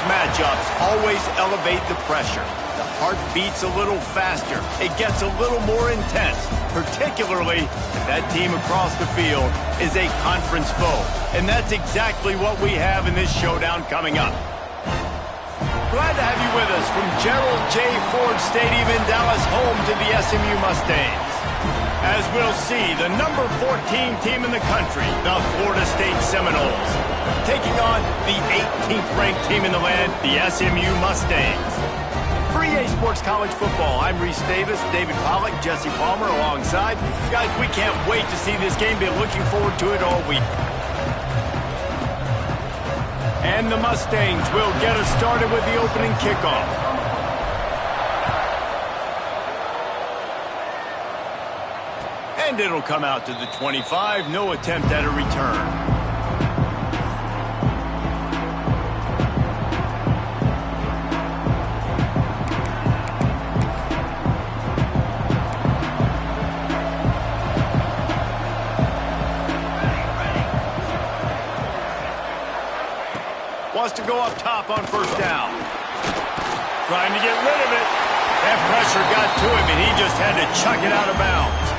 matchups always elevate the pressure. The heart beats a little faster. It gets a little more intense, particularly if that team across the field is a conference foe. And that's exactly what we have in this showdown coming up. Glad to have you with us from Gerald J. Ford Stadium in Dallas, home to the SMU Mustangs. As we'll see, the number 14 team in the country, the Florida State Seminoles, taking on the 18th-ranked team in the land, the SMU Mustangs. For EA Sports College Football, I'm Reese Davis, David Pollack, Jesse Palmer alongside. Guys, we can't wait to see this game. Been looking forward to it all week. And the Mustangs will get us started with the opening kickoff. And it'll come out to the 25. No attempt at a return. Wants to go up top on first down. Trying to get rid of it. That pressure got to him, and he just had to chuck it out of bounds.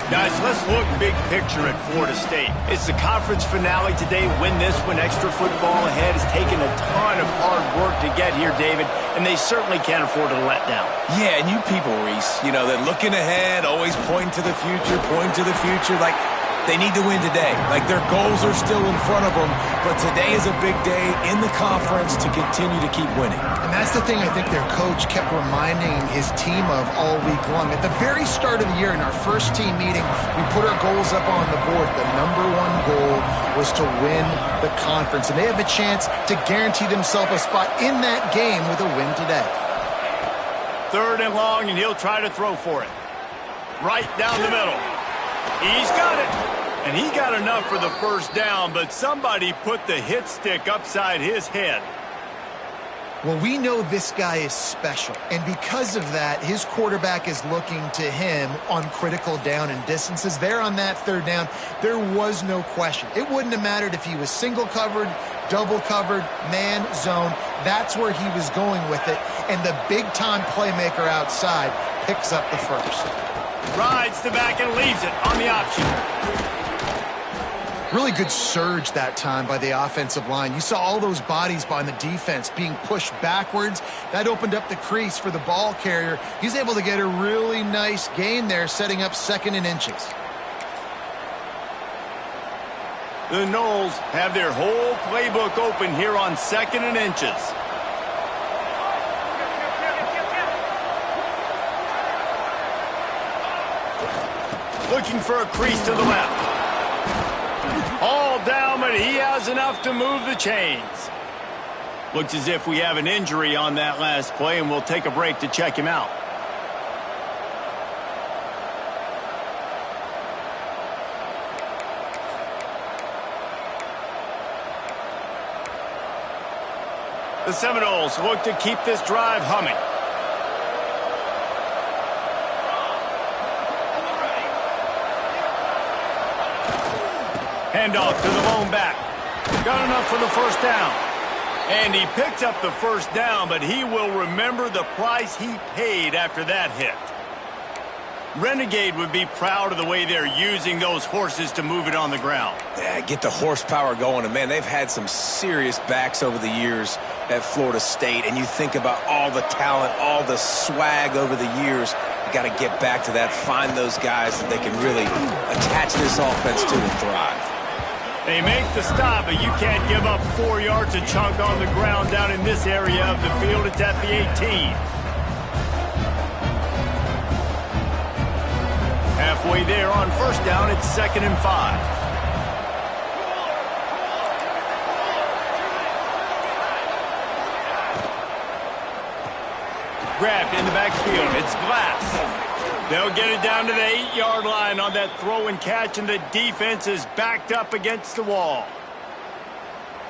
Guys, let's look big picture at Florida State. It's the conference finale today. Win this one. Extra football ahead. Has taken a ton of hard work to get here, David, and they certainly can't afford to let down. Yeah, and you people, Reese, you know, they're looking ahead, always pointing to the future, like they need to win today. Like their goals are still in front of them, but today is a big day in the conference to continue to keep winning. And that's the thing I think their coach kept reminding his team of all week long. At the very start of the year in our first team meeting, we put our goals up on the board. The number one goal was to win the conference, and they have a chance to guarantee themselves a spot in that game with a win today. 3rd and long, and he'll try to throw for it. Right down the middle. He's got it. And he got enough for the first down, but somebody put the hit stick upside his head. Well, we know this guy is special, and because of that, his quarterback is looking to him on critical down and distances. There on that 3rd down, there was no question. It wouldn't have mattered if he was single covered, double covered, man, zone. That's where he was going with it, and the big-time playmaker outside picks up the first. Rides the back and leaves it on the option. Really good surge that time by the offensive line. You saw all those bodies behind the defense being pushed backwards. That opened up the crease for the ball carrier. He's able to get a really nice gain there, setting up 2nd and inches. The Noles have their whole playbook open here on 2nd and inches. Looking for a crease to the left. All down, but he has enough to move the chains. Looks as if we have an injury on that last play, and we'll take a break to check him out. The Seminoles look to keep this drive humming. Handoff to the lone back. Got enough for the first down. And he picked up the first down, but he will remember the price he paid after that hit. Renegade would be proud of the way they're using those horses to move it on the ground. Yeah, get the horsepower going. And, man, they've had some serious backs over the years at Florida State. And you think about all the talent, all the swag over the years. You got to get back to that, find those guys that they can really attach this offense to and thrive. They make the stop, but you can't give up 4 yards a chunk on the ground down in this area of the field. It's at the 18. Halfway there on first down, it's 2nd and 5. Grabbed in the backfield. It's Glass. They'll get it down to the 8-yard line on that throw and catch, and the defense is backed up against the wall.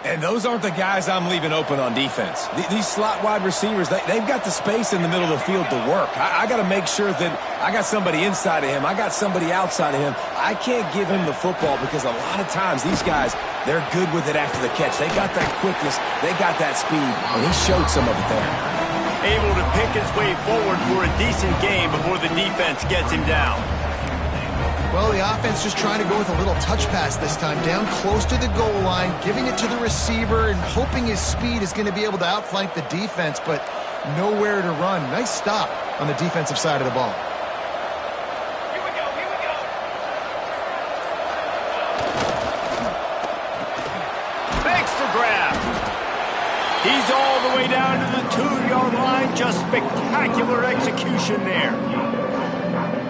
And those aren't the guys I'm leaving open on defense. These slot wide receivers, they've got the space in the middle of the field to work. I got to make sure that I got somebody inside of him. I got somebody outside of him. I can't give him the football because a lot of times these guys, they're good with it after the catch. They got that quickness. They got that speed, and he showed some of it there. Able to pick his way forward for a decent game before the defense gets him down. Well, the offense just trying to go with a little touch pass this time, down close to the goal line, giving it to the receiver and hoping his speed is going to be able to outflank the defense, but nowhere to run. Nice stop on the defensive side of the ball. Here we go, here we go. Makes the grab. He's all the way down to the 2-yard line. Just spectacular execution there.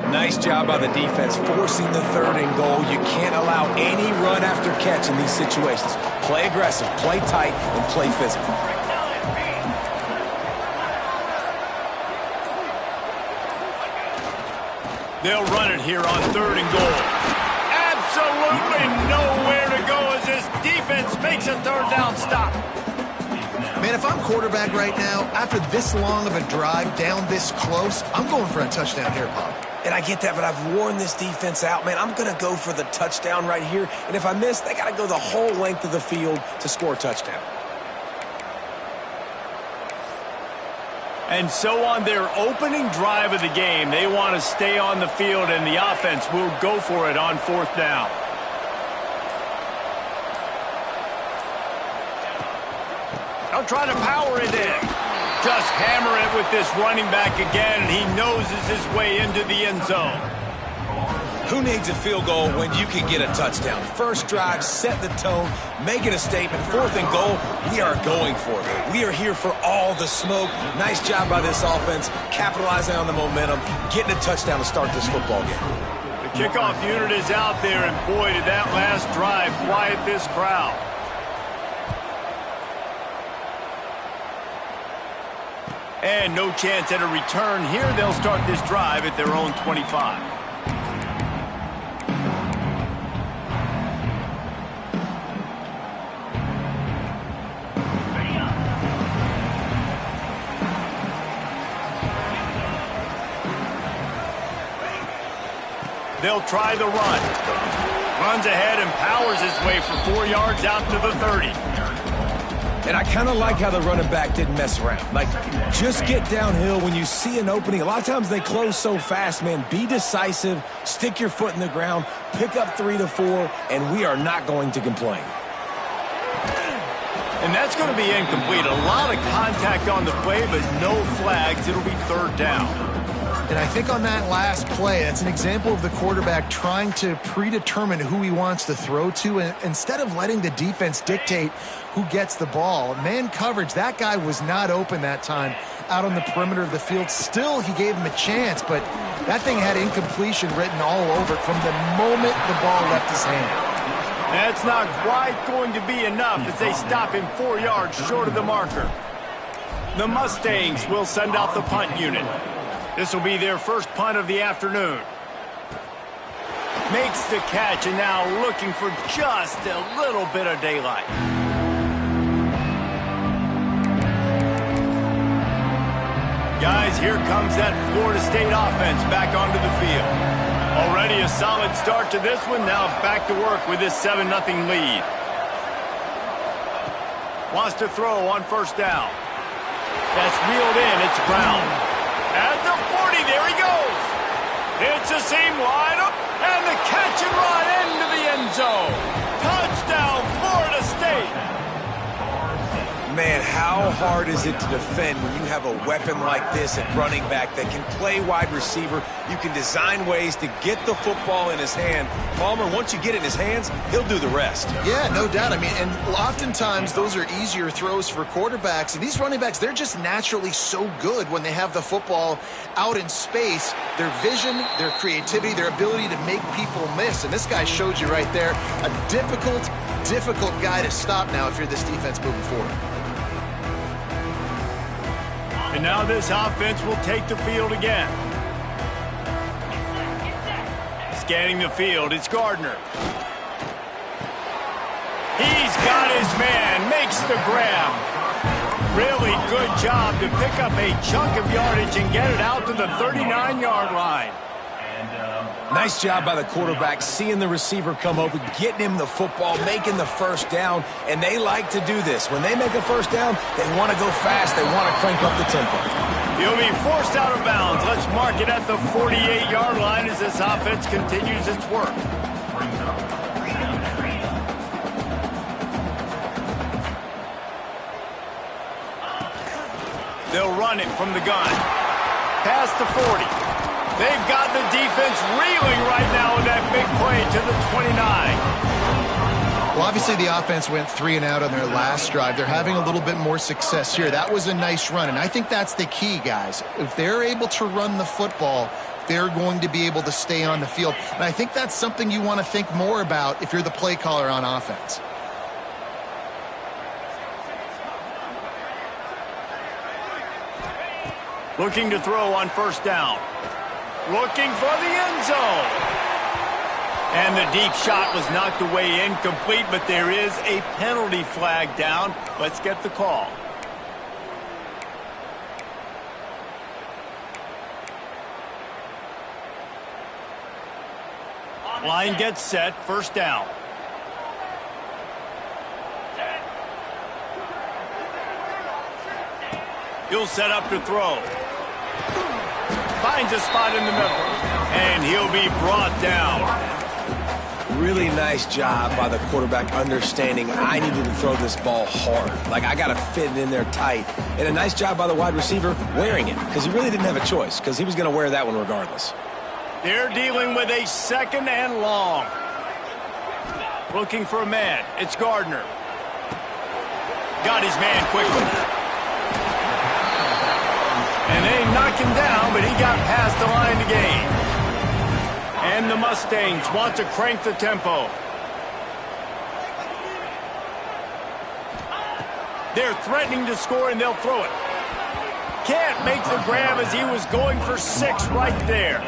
Nice job by the defense forcing the 3rd and goal. You can't allow any run after catch in these situations. Play aggressive, play tight, and play physical. They'll run it here on 3rd and goal. Absolutely nowhere to go as this defense makes a 3rd down stop. Man, if I'm quarterback right now, after this long of a drive down this close, I'm going for a touchdown here, Bob. And I get that, but I've worn this defense out, man. I'm going to go for the touchdown right here. And if I miss, they got to go the whole length of the field to score a touchdown. And so on their opening drive of the game, they want to stay on the field, and the offense will go for it on 4th down. They'll try to power it in. Just hammer it with this running back again, and he noses his way into the end zone. Who needs a field goal when you can get a touchdown? First drive, set the tone, making a statement. 4th and goal, we are going for it. We are here for all the smoke. Nice job by this offense, capitalizing on the momentum, getting a touchdown to start this football game. The kickoff unit is out there, and boy, did that last drive quiet this crowd. And no chance at a return here. They'll start this drive at their own 25. They'll try the run. Runs ahead and powers his way for 4 yards out to the 30. And I kind of like how the running back didn't mess around. Like, just get downhill when you see an opening. A lot of times they close so fast, man. Be decisive, stick your foot in the ground, pick up 3 to 4, and we are not going to complain. And that's going to be incomplete. A lot of contact on the play, but no flags. It'll be 3rd down. And I think on that last play, that's an example of the quarterback trying to predetermine who he wants to throw to, and instead of letting the defense dictate who gets the ball. Man coverage, that guy was not open that time out on the perimeter of the field. Still, he gave him a chance, but that thing had incompletion written all over it from the moment the ball left his hand. That's not quite going to be enough as they stop him 4 yards short of the marker. The Mustangs will send out the punt unit. This will be their first punt of the afternoon. Makes the catch, and now looking for just a little bit of daylight. Guys, here comes that Florida State offense back onto the field. Already a solid start to this one. Now back to work with this 7-0 lead. Wants to throw on 1st down. That's reeled in. It's Brown. At the 40, there he goes. It's a seam wide up, and the catch and run into the end zone. Touchdown, Florida State. Man, how hard is it to defend when you have a weapon like this at running back that can play wide receiver? You can design ways to get the football in his hand. Palmer, once you get it in his hands, he'll do the rest. Yeah, no doubt. I mean, and oftentimes those are easier throws for quarterbacks. And these running backs, they're just naturally so good when they have the football out in space. Their vision, their creativity, their ability to make people miss. And this guy showed you right there, a difficult guy to stop now if you're this defense moving forward. And now this offense will take the field again. Scanning the field, it's Gardner. He's got his man, makes the grab. Really good job to pick up a chunk of yardage and get it out to the 39-yard line. Nice job by the quarterback, seeing the receiver come open, getting him the football, making the first down, and they like to do this. When they make a first down, they want to go fast. They want to crank up the tempo. He'll be forced out of bounds. Let's mark it at the 48-yard line as this offense continues its work. They'll run it from the gun. Past the 40. They've got the defense reeling right now with that big play to the 29. Well, obviously the offense went 3 and out on their last drive. They're having a little bit more success here. That was a nice run, and I think that's the key, guys. If they're able to run the football, they're going to be able to stay on the field. And I think that's something you want to think more about if you're the play caller on offense. Looking to throw on first down. Looking for the end zone. And the deep shot was knocked away incomplete, but there is a penalty flag down. Let's get the call. Line gets set, first down. He'll set up to throw. Finds a spot in the middle, and he'll be brought down. Really nice job by the quarterback understanding I needed to throw this ball hard. Like, I got to fit it in there tight. And a nice job by the wide receiver wearing it, because he really didn't have a choice, because he was going to wear that one regardless. They're dealing with a second and long. Looking for a man. It's Gardner. Got his man quickly. And they knocked him down, but he got past the line to gain. And the Mustangs want to crank the tempo. They're threatening to score, and they'll throw it. Can't make the grab as he was going for 6 right there.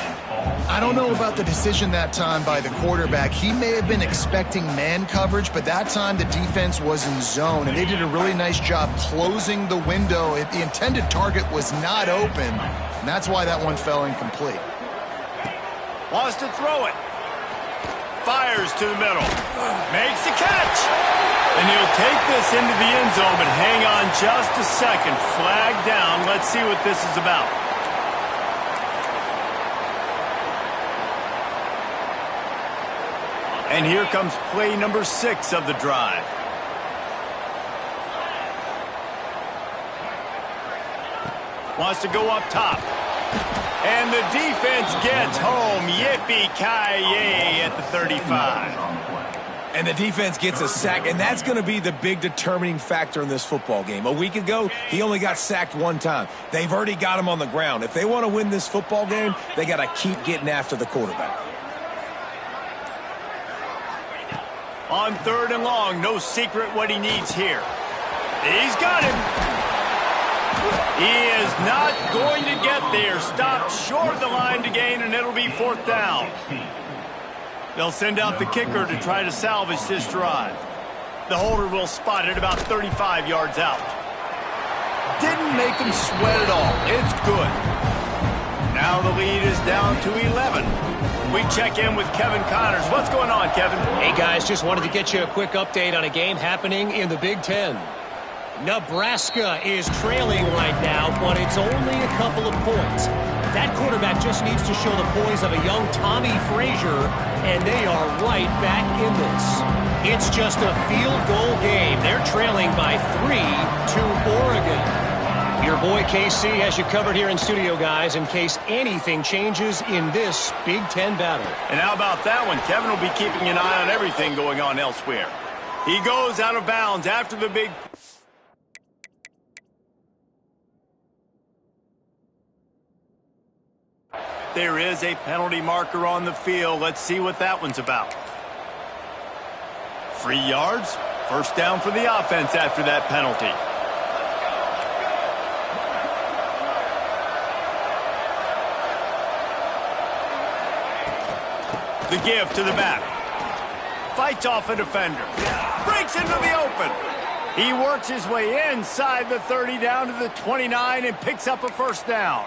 I don't know about the decision that time by the quarterback. He may have been expecting man coverage, but that time the defense was in zone, and they did a really nice job closing the window. The intended target was not open, and that's why that one fell incomplete. Wants to throw it. Fires to the middle. Makes the catch. And he'll take this into the end zone, but hang on just a second. Flag down. Let's see what this is about. And here comes play number 6 of the drive. Wants to go up top. And the defense gets home. Yippee-ki-yay at the 35. And the defense gets a sack, and that's going to be the big determining factor in this football game. A week ago, he only got sacked 1 time. They've already got him on the ground. If they want to win this football game, they got to keep getting after the quarterback. On 3rd and long, no secret what he needs here. He's got him. He is not going to get there. Stopped short of the line to gain, and it'll be 4th down. They'll send out the kicker to try to salvage this drive. The holder will spot it about 35 yards out. Didn't make him sweat at all. It's good. Now the lead is down to 11. We check in with Kevin Connors. What's going on, Kevin? Hey, guys, just wanted to get you a quick update on a game happening in the Big Ten. Nebraska is trailing right now, but it's only a couple of points. That quarterback just needs to show the poise of a young Tommy Frazier, and they are right back in this. It's just a field goal game. They're trailing by 3 to Oregon. Your boy KC has you covered here in studio, guys, in case anything changes in this Big Ten battle. And how about that one? Kevin will be keeping an eye on everything going on elsewhere. He goes out of bounds after the big... There is a penalty marker on the field. Let's see what that one's about. 3 yards. First down for the offense after that penalty. The give to the back. Fights off a defender. Breaks into the open. He works his way inside the 30 down to the 29 and picks up a first down.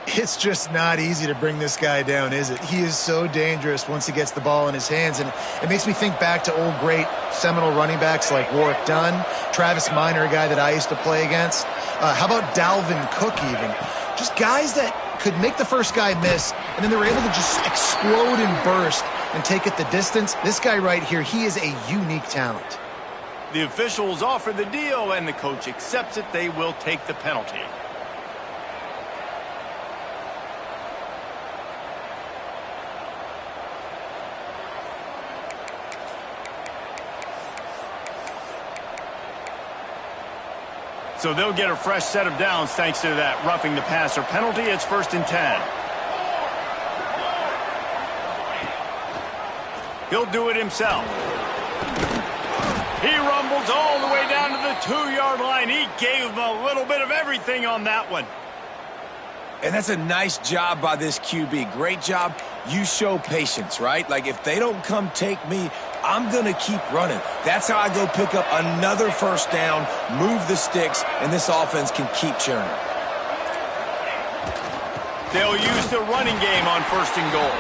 It's just not easy to bring this guy down, is it? He is so dangerous once he gets the ball in his hands, and it makes me think back to old great seminal running backs like Warwick Dunn, Travis Minor, a guy that I used to play against. How about Dalvin Cook even? Just guys that could make the first guy miss, and then they were able to just explode and burst and take it the distance. This guy right here, he is a unique talent. The officials offer the deal, and the coach accepts it. They will take the penalty. So they'll get a fresh set of downs thanks to that roughing the passer penalty. It's 1st and 10. He'll do it himself. He rumbles all the way down to the 2-yard line. He gave him a little bit of everything on that one. And that's a nice job by this QB. Great job. You show patience, right? Like, if they don't come take me, I'm going to keep running. That's how I go pick up another first down, move the sticks, and this offense can keep churning. They'll use the running game on 1st and goal.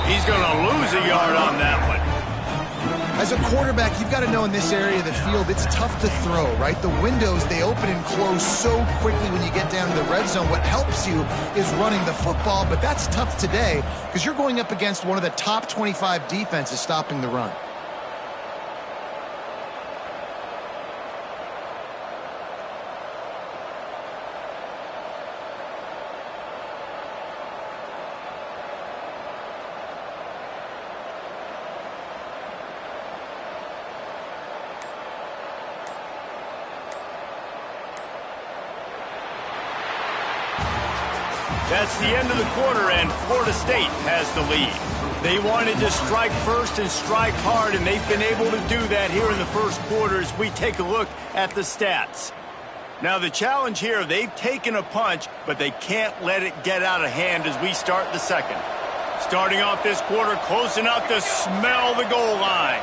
He's going to lose a yard on that one. As a quarterback, you've got to know in this area of the field, it's tough to throw, right? The windows, they open and close so quickly when you get down to the red zone. What helps you is running the football, but that's tough today because you're going up against one of the top 25 defenses stopping the run. That's the end of the quarter, and Florida State has the lead. They wanted to strike first and strike hard, and they've been able to do that here in the first quarter as we take a look at the stats. Now, the challenge here, they've taken a punch, but they can't let it get out of hand as we start the second. Starting off this quarter close enough to smell the goal line.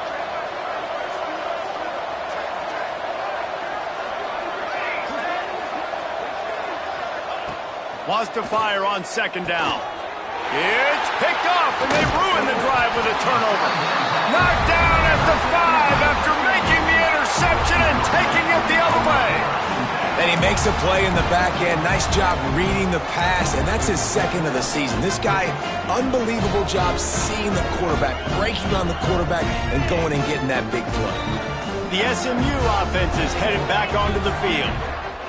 Wants to fire on 2nd down. It's picked off, and they ruin the drive with a turnover. Knocked down at the 5 after making the interception and taking it the other way. And he makes a play in the back end. Nice job reading the pass, and that's his 2nd of the season. This guy, unbelievable job seeing the quarterback, breaking on the quarterback, and going and getting that big play. The SMU offense is headed back onto the field.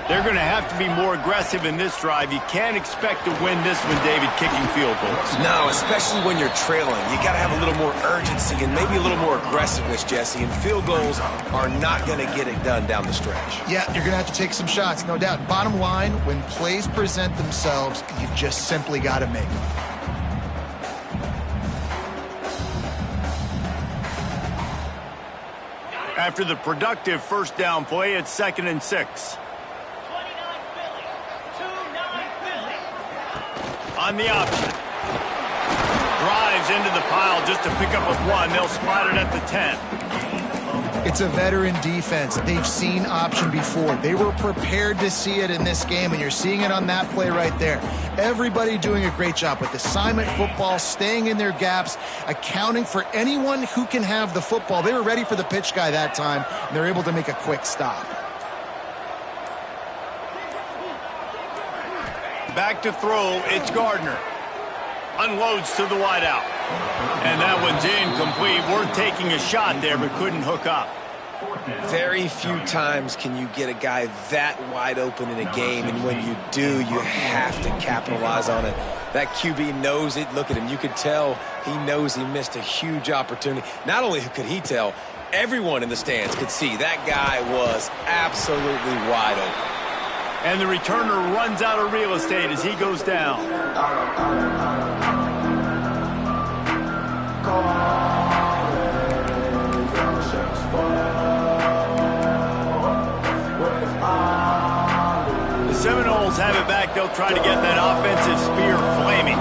They're going to have to be more aggressive in this drive. You can't expect to win this one, David, kicking field goals. No, especially when you're trailing. You got to have a little more urgency and maybe a little more aggressiveness, Jesse. And field goals are not going to get it done down the stretch. Yeah, you're going to have to take some shots, no doubt. Bottom line, when plays present themselves, you've just simply got to make them. After the productive 1st down play, it's 2nd and 6. On the option. Drives into the pile just to pick up a 1. They'll spot it at the 10. It's a veteran defense. They've seen option before. They were prepared to see it in this game, and you're seeing it on that play right there. Everybody doing a great job with assignment football, staying in their gaps, accounting for anyone who can have the football. They were ready for the pitch guy that time, and they're able to make a quick stop. Back to throw, it's Gardner. Unloads to the wideout. And that one's incomplete. We're taking a shot there, but couldn't hook up. Very few times can you get a guy that wide open in a game, and when you do, you have to capitalize on it. That QB knows it. Look at him. You could tell he knows he missed a huge opportunity. Not only could he tell, everyone in the stands could see that guy was absolutely wide open. And the returner runs out of real estate as he goes down. The Seminoles have it back. They'll try to get that offensive spear flaming.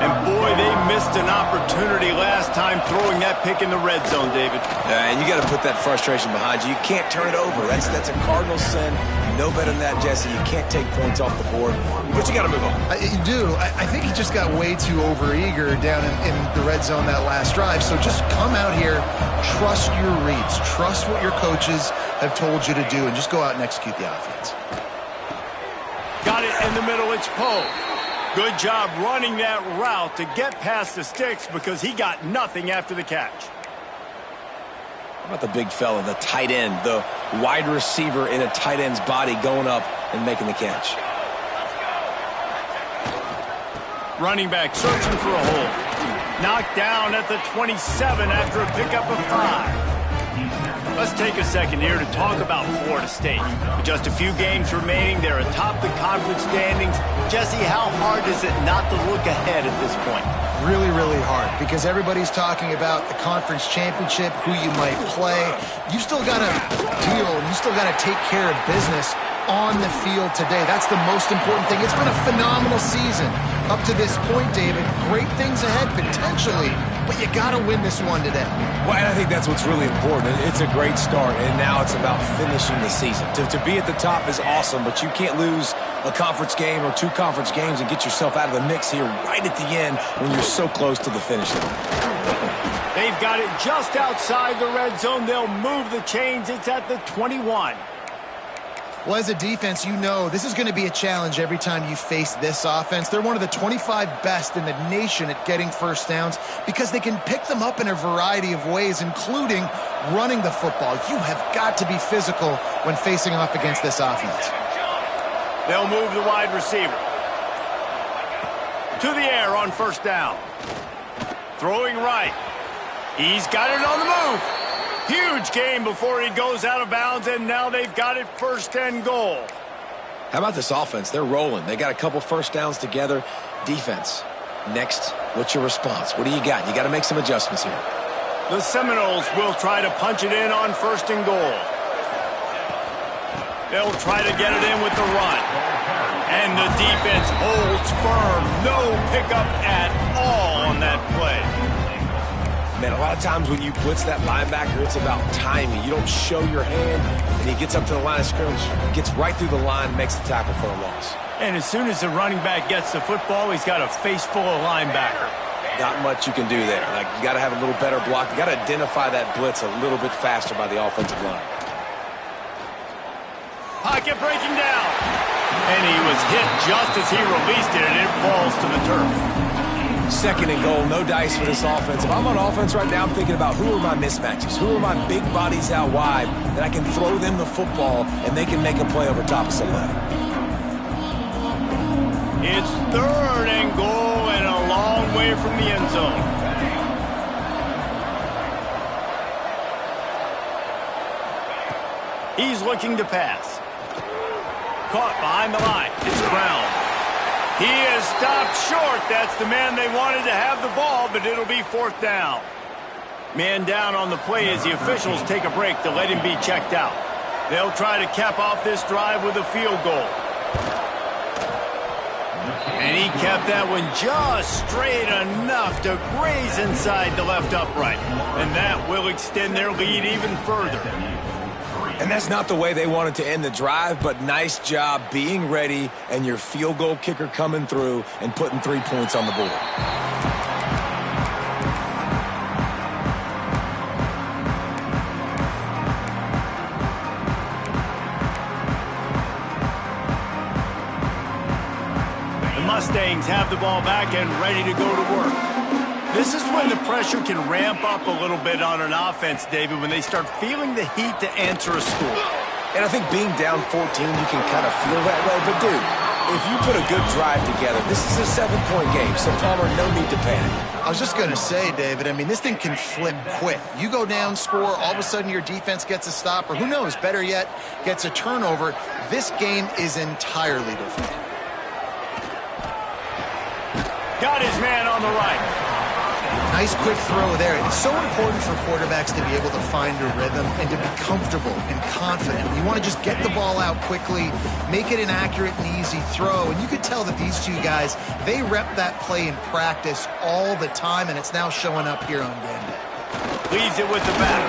And boy, they missed an opportunity last time throwing that pick in the red zone, David. And you got to put that frustration behind you. You can't turn it over. That's a cardinal sin. You know better than that, Jesse. You can't take points off the board, but you got to move on. You do. I think he just got way too overeager down in the red zone that last drive. So just come out here, trust your reads, trust what your coaches have told you to do, and just go out and execute the offense. Got it in the middle. It's Poe. Good job running that route to get past the sticks because he got nothing after the catch. How about the big fella, the tight end, the wide receiver in a tight end's body going up and making the catch? Running back searching for a hole. Knocked down at the 27 after a pickup of 5. Let's take a second here to talk about Florida State. With just a few games remaining, they're atop the conference standings. Jesse, how hard is it not to look ahead at this point? Really, really hard, because everybody's talking about the conference championship, who you might play. You still got to deal, you still got to take care of business on the field today. That's the most important thing. It's been a phenomenal season up to this point, David. Great things ahead, potentially, but you got to win this one today. Well, and I think that's what's really important. It's a great start, and now it's about finishing the season. To be at the top is awesome, but you can't lose a conference game or 2 conference games and get yourself out of the mix here right at the end when you're so close to the finish line. They've got it just outside the red zone. They'll move the chains. It's at the 21. Well, as a defense, you know this is going to be a challenge every time you face this offense. They're one of the 25 best in the nation at getting first downs because they can pick them up in a variety of ways, including running the football. You have got to be physical when facing off against this offense. They'll move the wide receiver to the air on first down. Throwing right. He's got it on the move. Huge gain before he goes out of bounds, and now they've got it first and goal. How about this offense? They're rolling. They got a couple first downs together. Defense. Next, what's your response? What do you got? You got to make some adjustments here. The Seminoles will try to punch it in on first and goal. They'll try to get it in with the run. And the defense holds firm. No pickup at all on that play. Man, a lot of times when you blitz that linebacker, it's about timing. You don't show your hand, and he gets up to the line of scrimmage, gets right through the line, and makes the tackle for a loss. And as soon as the running back gets the football, he's got a face full of linebacker. Not much you can do there. Like, you got to have a little better block. You got to identify that blitz a little bit faster by the offensive line. Pocket breaking down. And he was hit just as he released it, and it falls to the turf. Second and goal, no dice for this offense. If I'm on offense right now, I'm thinking about who are my mismatches, who are my big bodies out wide that I can throw them the football and they can make a play over top of somebody. It's third and goal and a long way from the end zone. He's looking to pass. Caught behind the line. It's Brown. He is stopped short. That's the man they wanted to have the ball, but it'll be fourth down. Man down on the play as the officials take a break to let him be checked out. They'll try to cap off this drive with a field goal. And he kept that one just straight enough to graze inside the left upright. And that will extend their lead even further. And that's not the way they wanted to end the drive, but nice job being ready and your field goal kicker coming through and putting 3 points on the board. The Mustangs have the ball back and ready to go to work. This is when the pressure can ramp up a little bit on an offense, David, when they start feeling the heat to answer a score. And I think being down 14, you can kind of feel that way. But, dude, if you put a good drive together, this is a 7-point game, so Palmer, no need to panic. I was just going to say, David, I mean, this thing can flip quick. You go down, score, all of a sudden your defense gets a stop, or who knows, better yet, gets a turnover. This game is entirely different. Got his man on the right. Nice quick throw there. It's so important for quarterbacks to be able to find a rhythm and to be comfortable and confident. You want to just get the ball out quickly, make it an accurate and easy throw. And you could tell that these two guys, they rep that play in practice all the time, and it's now showing up here on game day. Leaves it with the back.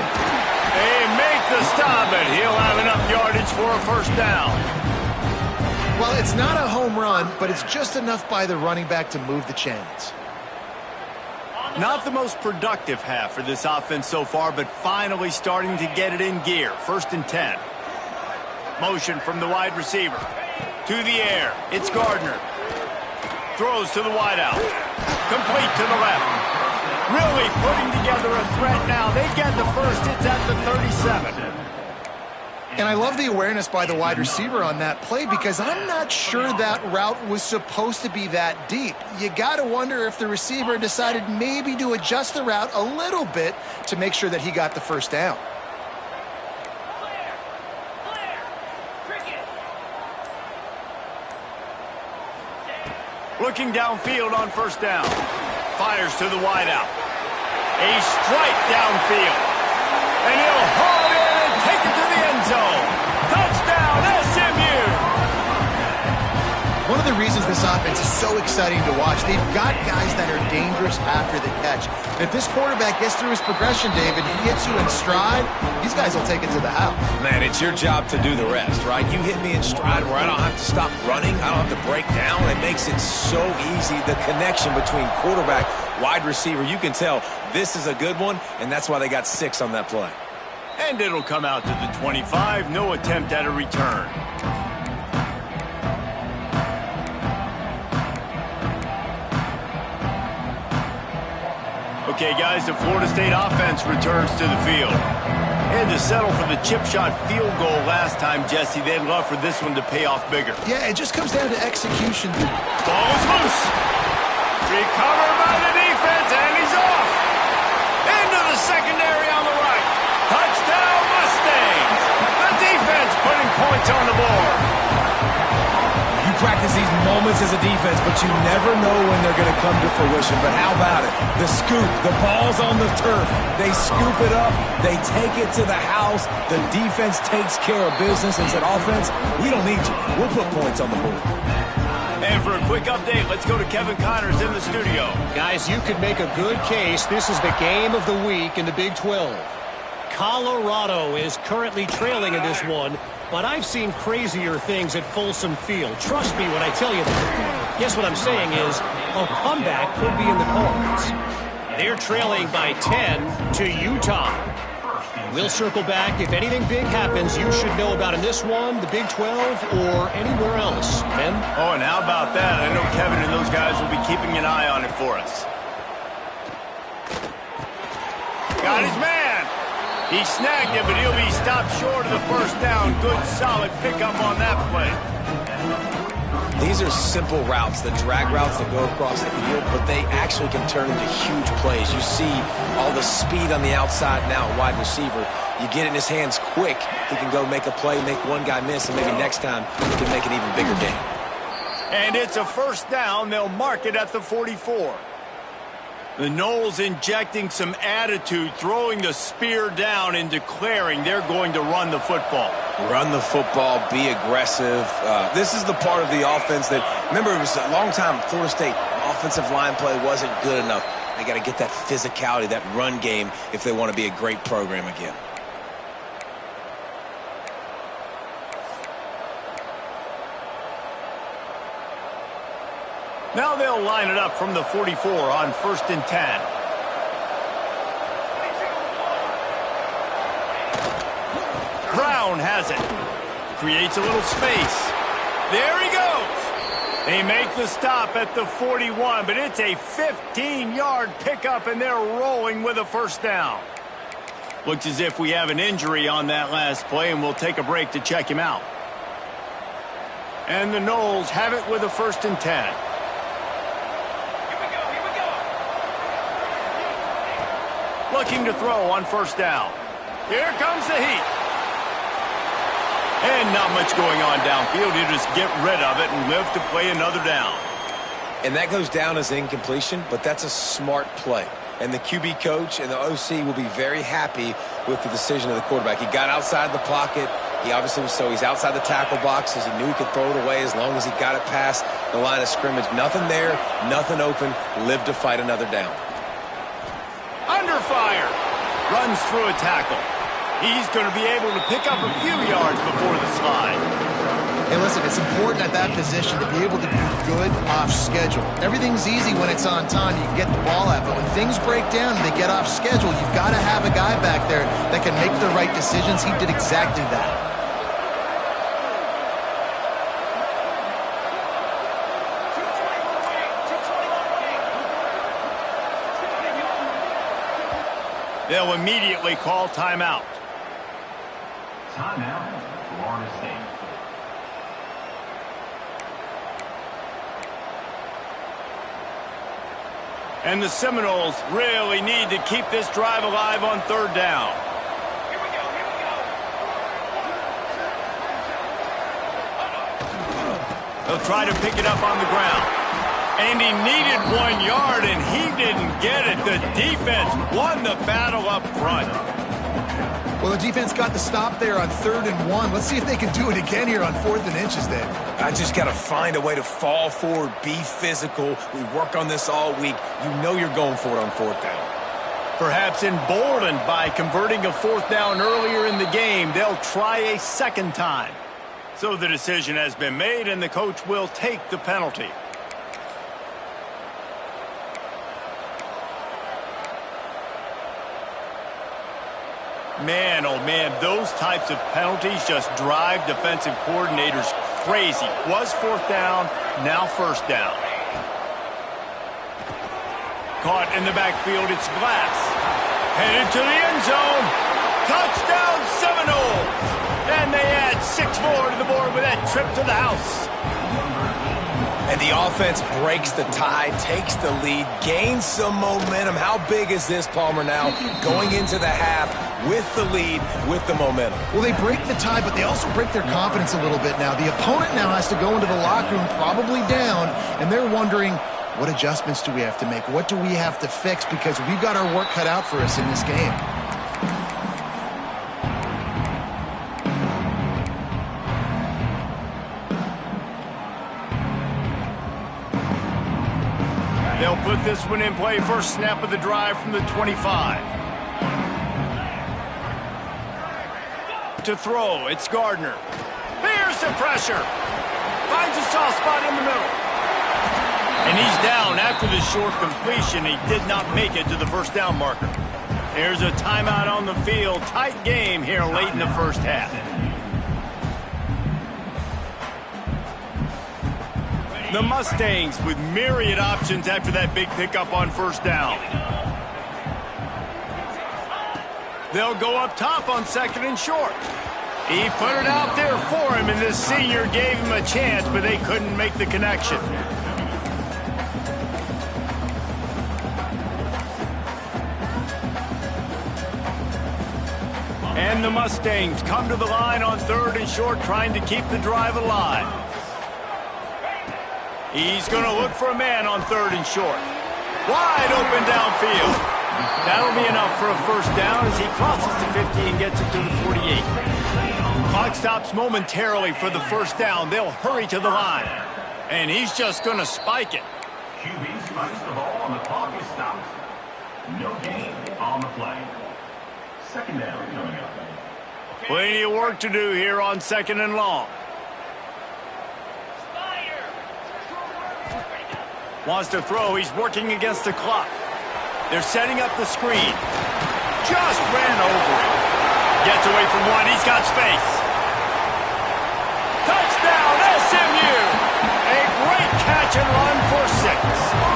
They make the stop, and he'll have enough yardage for a first down. Well, it's not a home run, but it's just enough by the running back to move the chains. Not the most productive half for this offense so far, but finally starting to get it in gear. 1st and 10. Motion from the wide receiver. To the air. It's Gardner. Throws to the wideout. Complete to the left. Really putting together a threat now. They get the first. It's at the 37. And I love the awareness by the wide receiver on that play because I'm not sure that route was supposed to be that deep. You got to wonder if the receiver decided maybe to adjust the route a little bit to make sure that he got the first down. Looking downfield on 1st down. Fires to the wideout. A strike downfield. And he'll haul it in and take it to the end zone. Touchdown, SMU! One of the reasons this offense is so exciting to watch, they've got guys that are dangerous after the catch. If this quarterback gets through his progression, David, he hits you in stride, these guys will take it to the house. Man, it's your job to do the rest, right? You hit me in stride where I don't have to stop running. I don't have to break down. It makes it so easy. The connection between quarterback, wide receiver, you can tell this is a good one, and that's why they got 6 on that play. And it'll come out to the 25. No attempt at a return. Okay, guys, the Florida State offense returns to the field. And to settle for the chip shot field goal last time, Jesse, they'd love for this one to pay off bigger. Yeah, it just comes down to execution. Ball is loose. Recovered by the defense, and he's off. Into the secondary on the right. Touchdown, Mustangs. The defense putting points on the board. You practice these moments as a defense, but you never know when they're going to come to fruition. But how about it? The scoop, the ball's on the turf. They scoop it up. They take it to the house. The defense takes care of business and said, offense, we don't need you. We'll put points on the board. And for a quick update, let's go to Kevin Connors in the studio. Guys, you could make a good case. This is the game of the week in the Big 12. Colorado is currently trailing in this one, but I've seen crazier things at Folsom Field. Trust me when I tell you that. Guess what I'm saying is a comeback could be in the cards. They're trailing by 10 to Utah. We'll circle back. If anything big happens, you should know about in this one, the Big 12, or anywhere else. Ben? Oh, and how about that? I know Kevin and those guys will be keeping an eye on it for us. Got his man. He snagged it, but he'll be stopped short of the first down. Good, solid pickup on that play. These are simple routes, the drag routes that go across the field, but they actually can turn into huge plays. You see all the speed on the outside now, wide receiver. You get it in his hands quick, he can go make a play, make one guy miss, and maybe next time he can make an even bigger game. And it's a first down. They'll mark it at the 44. The Noles injecting some attitude, throwing the spear down and declaring they're going to run the football. Run the football, be aggressive. This is the part of the offense that, remember, it was a long time, Florida State offensive line play wasn't good enough. They got to get that physicality, that run game, if they want to be a great program again. Now they'll line it up from the 44 on 1st and 10. Brown has it. Creates a little space. There he goes. They make the stop at the 41, but it's a 15-yard pickup, and they're rolling with a first down. Looks as if we have an injury on that last play, and we'll take a break to check him out. And the Noles have it with a 1st and 10. Looking to throw on 1st down. Here comes the heat. And not much going on downfield. You just get rid of it and live to play another down. And that goes down as incommpletion, but that's a smart play. and the QB coach and the OC will be very happy with the decision of the quarterback. He got outside the pocket. He obviously was he's outside the tackle boxes. He knew he could throw it away as long as he got it past the line of scrimmage. Nothing there, nothing open. Lived to fight another down. Under fire. Runs through a tackle. He's going to be able to pick up a few yards before the slide. Hey, listen, it's important at that position to be able to be good off schedule. Everything's easy when it's on time. You can get the ball out, but when things break down and they get off schedule, you've got to have a guy back there that can make the right decisions. He did exactly that. They'll immediately call timeout. Timeout, Florida State. And the Seminoles really need to keep this drive alive on third down. Here we go. They'll try to pick it up on the ground. And he needed 1 yard, and he didn't get it. The defense won the battle up front. Well, the defense got the stop there on 3rd and 1. Let's see if they can do it again here on 4th and inches, Dave. I just got to find a way to fall forward, be physical. We work on this all week. You know you're going for it on 4th down. Perhaps emboldened by converting a 4th down earlier in the game, they'll try a second time. So the decision has been made, and the coach will take the penalty. Man, oh man, those types of penalties just drive defensive coordinators crazy. Was 4th down, now 1st down. Caught in the backfield, it's Glass. Headed to the end zone. Touchdown Seminoles! And they add 6 more to the board with that trip to the house. And the offense breaks the tie, takes the lead, gains some momentum. How big is this, Palmer, now? Going into the half with the lead, with the momentum. Well, they break the tie, but they also break their confidence a little bit now. The opponent now has to go into the locker room probably down, and they're wondering, what adjustments do we have to make? What do we have to fix? Because we've got our work cut out for us in this game. They'll put this one in play. First snap of the drive from the 25. To throw, it's Gardner. Here's the pressure. Finds a soft spot in the middle. And he's down after the short completion. He did not make it to the 1st down marker. There's a timeout on the field. Tight game here late in the 1st half. The Mustangs with myriad options after that big pickup on 1st down. They'll go up top on 2nd and short. He put it out there for him, and this senior gave him a chance, but they couldn't make the connection. And the Mustangs come to the line on 3rd and short, trying to keep the drive alive. He's going to look for a man on 3rd and short. Wide open downfield. That'll be enough for a 1st down as he crosses the 50 and gets it to the 48. Clock stops momentarily for the 1st down. They'll hurry to the line. And he's just going to spike it. QB spikes the ball and the clock is stopped. No gain on the play. 2nd down coming up. Plenty of work to do here on 2nd and long. Wants to throw. He's working against the clock. They're setting up the screen. Just ran over it. Gets away from one. He's got space. Touchdown, SMU! A great catch and run for 6.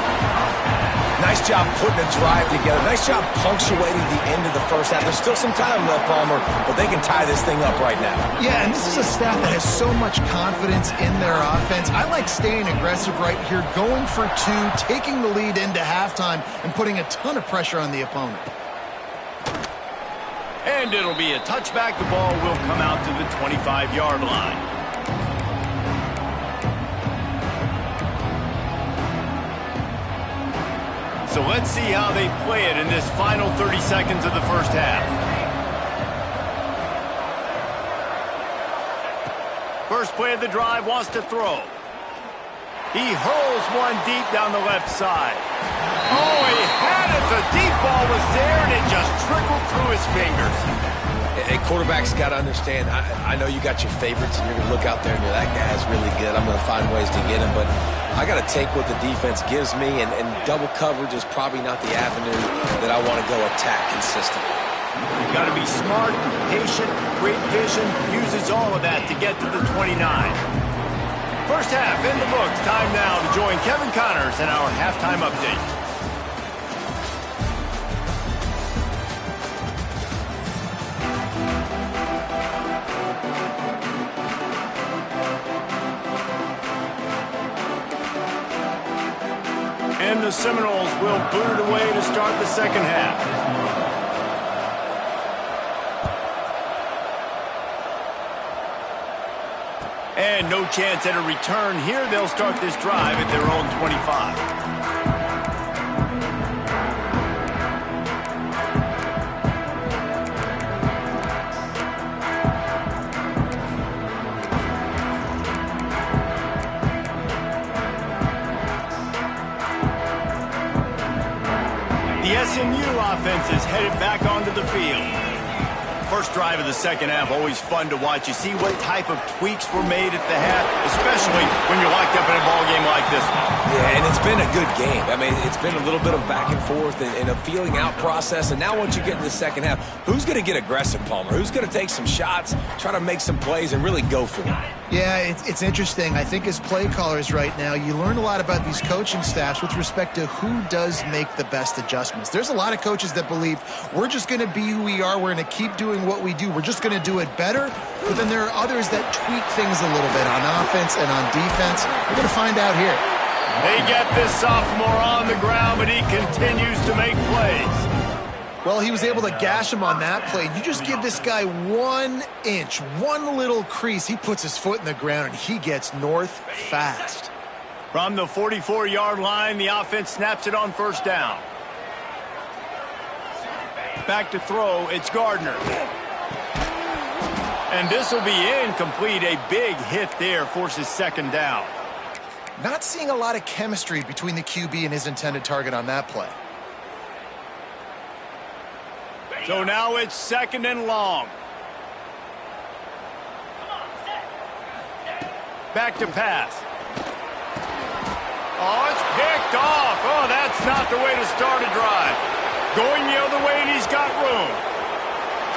Nice job putting a drive together. Nice job punctuating the end of the 1st half. There's still some time left, Palmer, but they can tie this thing up right now. Yeah, and this is a staff that has so much confidence in their offense. I like staying aggressive right here, going for 2, taking the lead into halftime, and putting a ton of pressure on the opponent. And it'll be a touchback. The ball will come out to the 25-yard line. So let's see how they play it in this final 30 seconds of the first half. First play of the drive, wants to throw. He hurls one deep down the left side. Oh, he had it. The deep ball was there, and it just trickled through his fingers. Hey, quarterback's got to understand, I know you got your favorites, and you're going to look out there and you're, that guy's really good. I'm going to find ways to get him, but I got to take what the defense gives me, and double coverage is probably not the avenue that I want to go attack consistently. You got to be smart, patient, great vision, uses all of that to get to the 29. First half in the books. Time now to join Kevin Connors in our halftime update. And the Seminoles will boot it away to start the second half. And no chance at a return here. They'll start this drive at their own 25. The SMU offense is headed back onto the field. First drive of the second half, always fun to watch. You see what type of tweaks were made at the half, especially when you're locked up in a ball game like this one. Yeah, and it's been a good game. I mean, it's been a little bit of back and forth and a feeling out process. And now once you get in the second half, who's going to get aggressive, Palmer? Who's going to take some shots, try to make some plays, and really go for it? Yeah, it's interesting. I think as play callers right now, you learn a lot about these coaching staffs with respect to who does make the best adjustments. There's a lot of coaches that believe we're just going to be who we are. We're going to keep doing what we do. We're just going to do it better. But then there are others that tweak things a little bit on offense and on defense. We're going to find out here. They get this sophomore on the ground, but he continues to make plays. Well, he was able to gash him on that play. You just give this guy 1 inch, one little crease. He puts his foot in the ground, and he gets north fast. From the 44-yard line, the offense snaps it on first down. Back to throw, it's Gardner. And this will be incomplete. A big hit there forces second down. Not seeing a lot of chemistry between the QB and his intended target on that play. So now it's second and long. Back to pass. Oh, it's picked off. Oh, that's not the way to start a drive. Going the other way, and he's got room.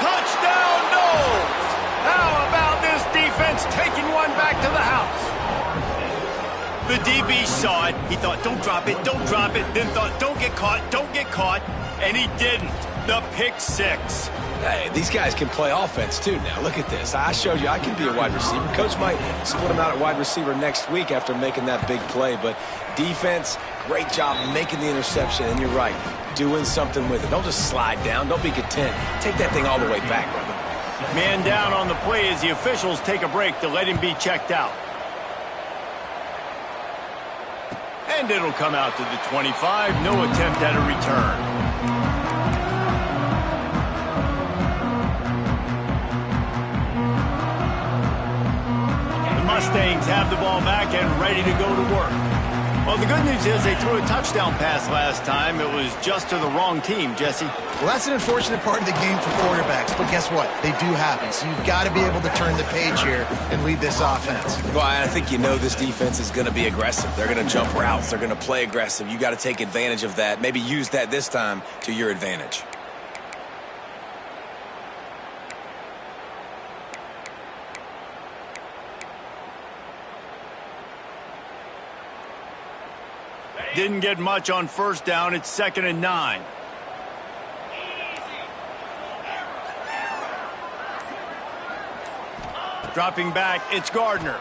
Touchdown, Noles! How about this defense taking one back to the house? The DB saw it. He thought, don't drop it, don't drop it. Then thought, don't get caught. And he didn't. The pick six. Hey, these guys can play offense, too, now. Look at this. I showed you I can be a wide receiver. Coach might split him out at wide receiver next week after making that big play. But defense, great job making the interception. And you're right, doing something with it. Don't just slide down. Don't be content. Take that thing all the way back, brother. Man down on the play as the officials take a break to let him be checked out. And it'll come out to the 25. No attempt at a return. Mustangs have the ball back and ready to go to work. Well, the good news is they threw a touchdown pass last time. It was just to the wrong team, Jesse. Well, that's an unfortunate part of the game for quarterbacks, but guess what? They do happen. So you've got to be able to turn the page here and lead this offense. Well, I think you know this defense is going to be aggressive. They're going to jump routes. They're going to play aggressive. You got to take advantage of that. Maybe use that this time to your advantage. Didn't get much on first down. It's 2nd and 9. Dropping back, it's Gardner.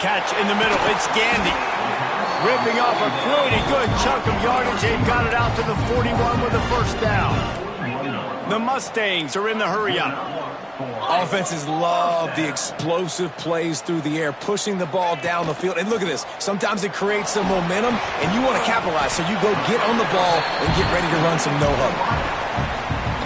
Catch in the middle, it's Gandy. Ripping off a pretty good chunk of yardage. They've got it out to the 41 with a first down. The Mustangs are in the hurry-up. Offenses love the explosive plays through the air, pushing the ball down the field. And look at this. Sometimes it creates some momentum, and you want to capitalize. So you go get on the ball and get ready to run some no-huddle.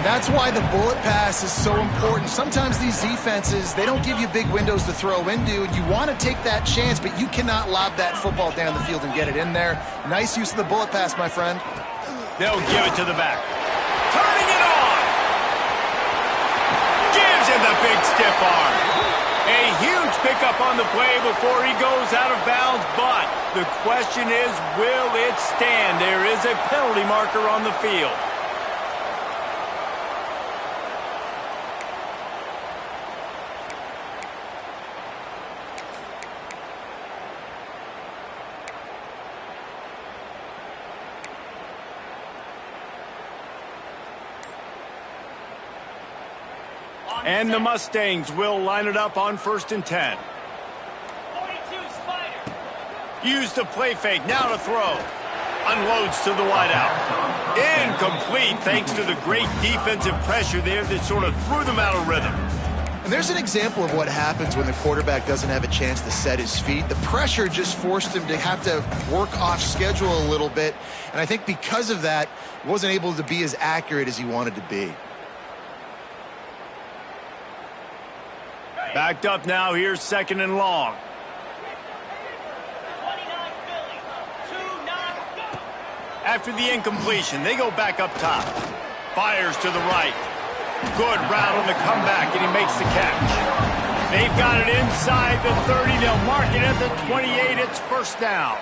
That's why the bullet pass is so important. Sometimes these defenses, they don't give you big windows to throw into, and you want to take that chance, but you cannot lob that football down the field and get it in there. Nice use of the bullet pass, my friend. They'll give it to the back. Turning it on. Gives him the big stiff arm. A huge pickup on the play before he goes out of bounds, but the question is, will it stand? There is a penalty marker on the field. And the Mustangs will line it up on 1st and 10. 42 Spider. Use the play fake, now to throw. Unloads to the wideout. Incomplete thanks to the great defensive pressure there that sort of threw them out of rhythm. And there's an example of what happens when the quarterback doesn't have a chance to set his feet. The pressure just forced him to have to work off schedule a little bit. And I think because of that, he wasn't able to be as accurate as he wanted to be. Backed up now, here's 2nd and long. 29 Philly. 2-9 go. After the incompletion, they go back up top. Fires to the right. Good route on the comeback, and he makes the catch. They've got it inside the 30. They'll mark it at the 28. It's 1st down.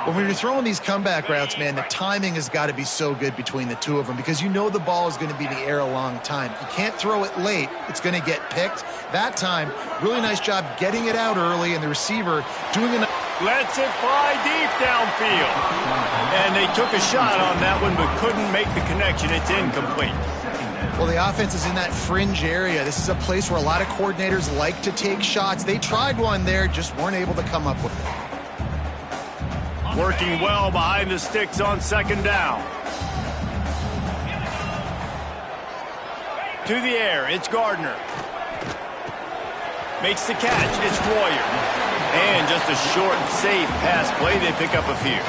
When you're throwing these comeback routes, man, the timing has got to be so good between the two of them because you know the ball is going to be in the air a long time. You can't throw it late. It's going to get picked. That time, really nice job getting it out early, and the receiver doing enough. Lets it fly deep downfield. And they took a shot on that one but couldn't make the connection. It's incomplete. Well, the offense is in that fringe area. This is a place where a lot of coordinators like to take shots. They tried one there, just weren't able to come up with it. Working well behind the sticks on 2nd down. To the air, it's Gardner. Makes the catch, it's Royer. And just a short, safe pass play, they pick up a few.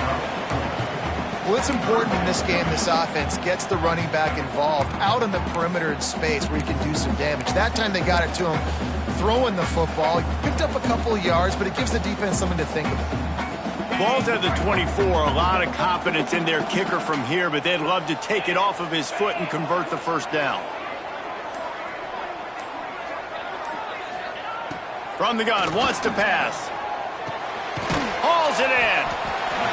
Well, it's important in this game, this offense gets the running back involved out on the perimeter in space where he can do some damage. That time they got it to him throwing the football. He picked up a couple of yards, but it gives the defense something to think about. Ball's at the 24, a lot of confidence in their kicker from here, but they'd love to take it off of his foot and convert the 1st down. From the gun, wants to pass. Hauls it in.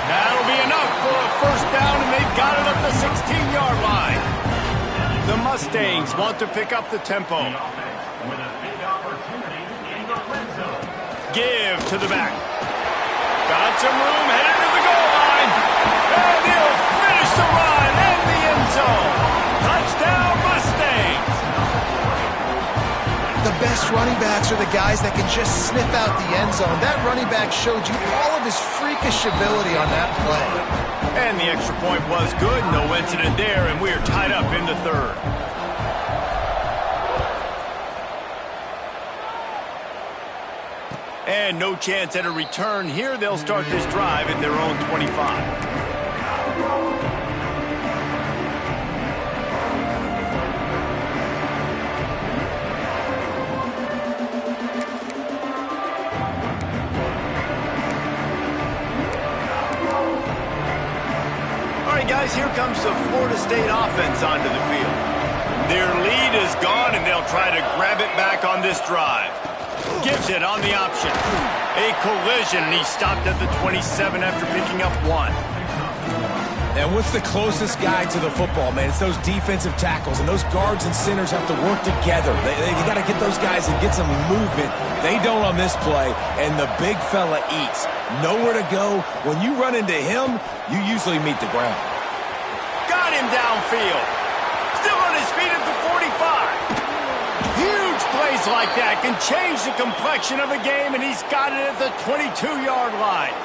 That'll be enough for a 1st down, and they've got it up the 16-yard line. The Mustangs want to pick up the tempo. Give to the back. Got some room, headed to the goal line. And he'll finish the run in the end zone. Touchdown, Mustangs. The best running backs are the guys that can just snip out the end zone. That running back showed you all of his freakish ability on that play. And the extra point was good. No incident there, and we're tied up in the 3rd. And no chance at a return here. They'll start this drive at their own 25. All right, guys, here comes the Florida State offense onto the field. Their lead is gone, and they'll try to grab it back on this drive. Gives it on the option. A collision, and he stopped at the 27 after picking up 1. And what's the closest guy to the football, man? It's those defensive tackles, and those guards and centers have to work together. They got to get those guys and get some movement. They don't on this play, and the big fella eats. Nowhere to go. When you run into him, you usually meet the ground. Got him downfield. Still on his feet at the 45. Huge plays like that can change the complexion of a game, and he's got it at the 22-yard line.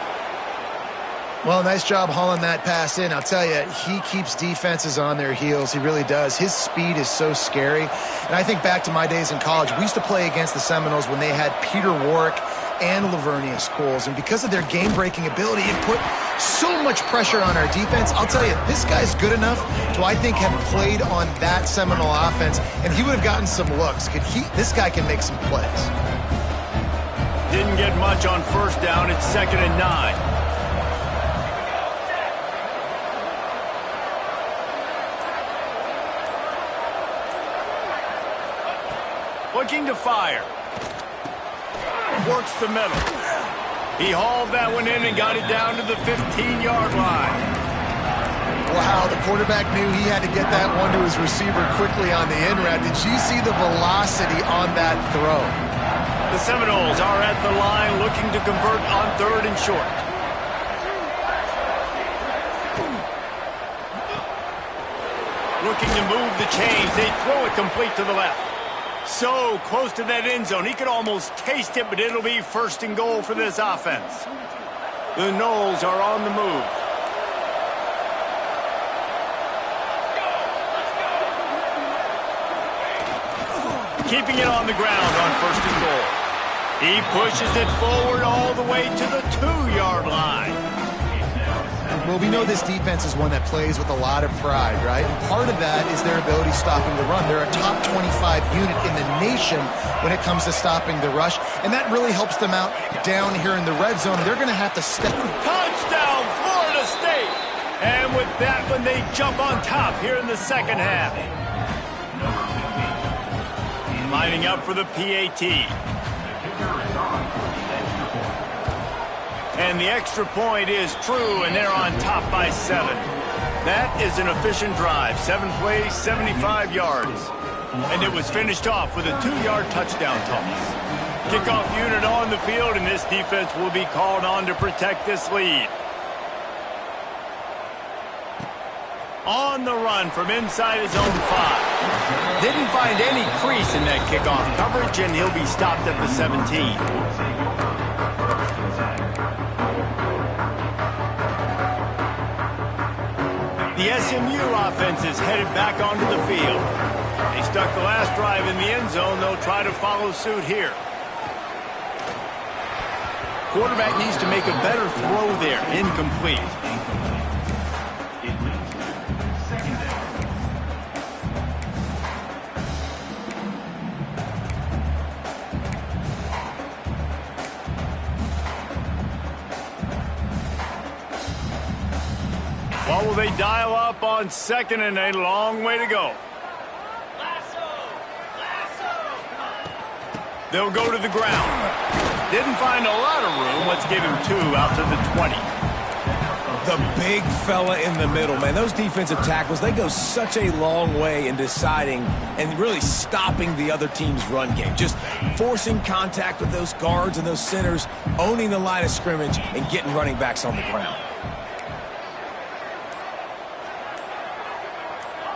Well, nice job hauling that pass in. I'll tell you, he keeps defenses on their heels. He really does. His speed is so scary. And I think back to my days in college. We used to play against the Seminoles when they had Peter Warwick and Lavernius Coles. And because of their game-breaking ability, it put so much pressure on our defense. I'll tell you, this guy's good enough to, I think, have played on that Seminole offense, and he would have gotten some looks. This guy can make some plays. Didn't get much on first down. It's 2nd and 9. Looking to fire. Works the middle. He hauled that one in and got it down to the 15-yard line. Wow, the quarterback knew he had to get that one to his receiver quickly on the in route. Did you see the velocity on that throw? The Seminoles are at the line looking to convert on 3rd and short. Looking to move the chains. They throw it complete to the left. So close to that end zone. He could almost taste it, but it'll be 1st and goal for this offense. The Noles are on the move. Keeping it on the ground on 1st and goal. He pushes it forward all the way to the 2-yard line. Well, we know this defense is one that plays with a lot of pride, right? And part of that is their ability stopping the run. They're a top 25 unit in the nation when it comes to stopping the rush, and that really helps them out down here in the red zone. They're going to have to step. Touchdown, Florida State! And with that one, they jump on top here in the 2nd half. Lining up for the PAT. And the extra point is true, and they're on top by 7. That is an efficient drive. 7 plays, 75 yards. And it was finished off with a 2-yard touchdown toss. Kickoff unit on the field, and this defense will be called on to protect this lead. On the run from inside his own 5. Didn't find any crease in that kickoff coverage, and he'll be stopped at the 17. The SMU offense is headed back onto the field. They stuck the last drive in the end zone. They'll try to follow suit here. Quarterback needs to make a better throw there. Incomplete. What will they dial up on 2nd and a long way to go? They'll go to the ground. Didn't find a lot of room. Let's give him 2 out to the 20. The big fella in the middle, man. Those defensive tackles, they go such a long way in deciding and really stopping the other team's run game. Just forcing contact with those guards and those centers, owning the line of scrimmage, and getting running backs on the ground.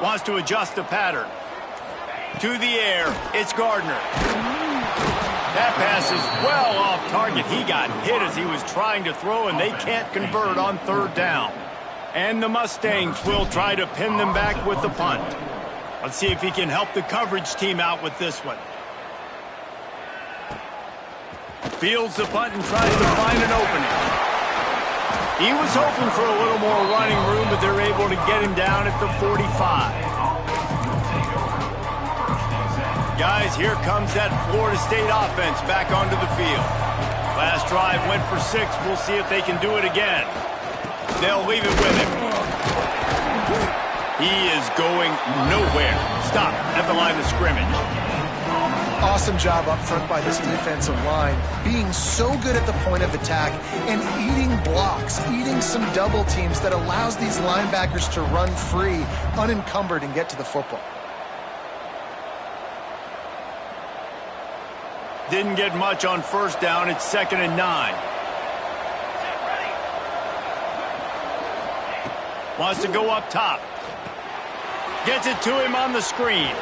Wants to adjust the pattern. To the air, it's Gardner. That pass is well off target. He got hit as he was trying to throw, and they can't convert on 3rd down. And the Mustangs will try to pin them back with the punt. Let's see if he can help the coverage team out with this one. Fields the punt and tries to find an opening. He was hoping for a little more running room, but they're able to get him down at the 45. Guys, here comes that Florida State offense back onto the field. Last drive went for 6. We'll see if they can do it again. They'll leave it with him. He is going nowhere. Stop at the line of scrimmage. Awesome job up front by this defensive line, being so good at the point of attack and eating blocks, eating some double teams that allows these linebackers to run free, unencumbered, and get to the football. Didn't get much on 1st down. It's 2nd and 9. Wants to go up top. Gets it to him on the screen.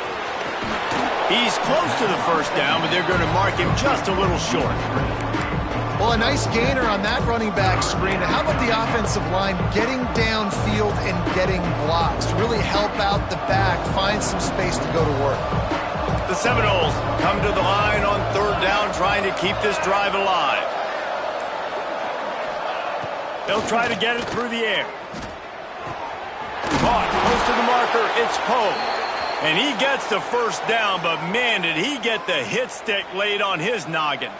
He's close to the 1st down, but they're going to mark him just a little short. Well, a nice gainer on that running back screen. How about the offensive line getting downfield and getting blocks to really help out the back, find some space to go to work? The Seminoles come to the line on third down, trying to keep this drive alive. They'll try to get it through the air. Caught, close to the marker, it's Poe. And he gets the first down, but man, did he get the hit stick laid on his noggin.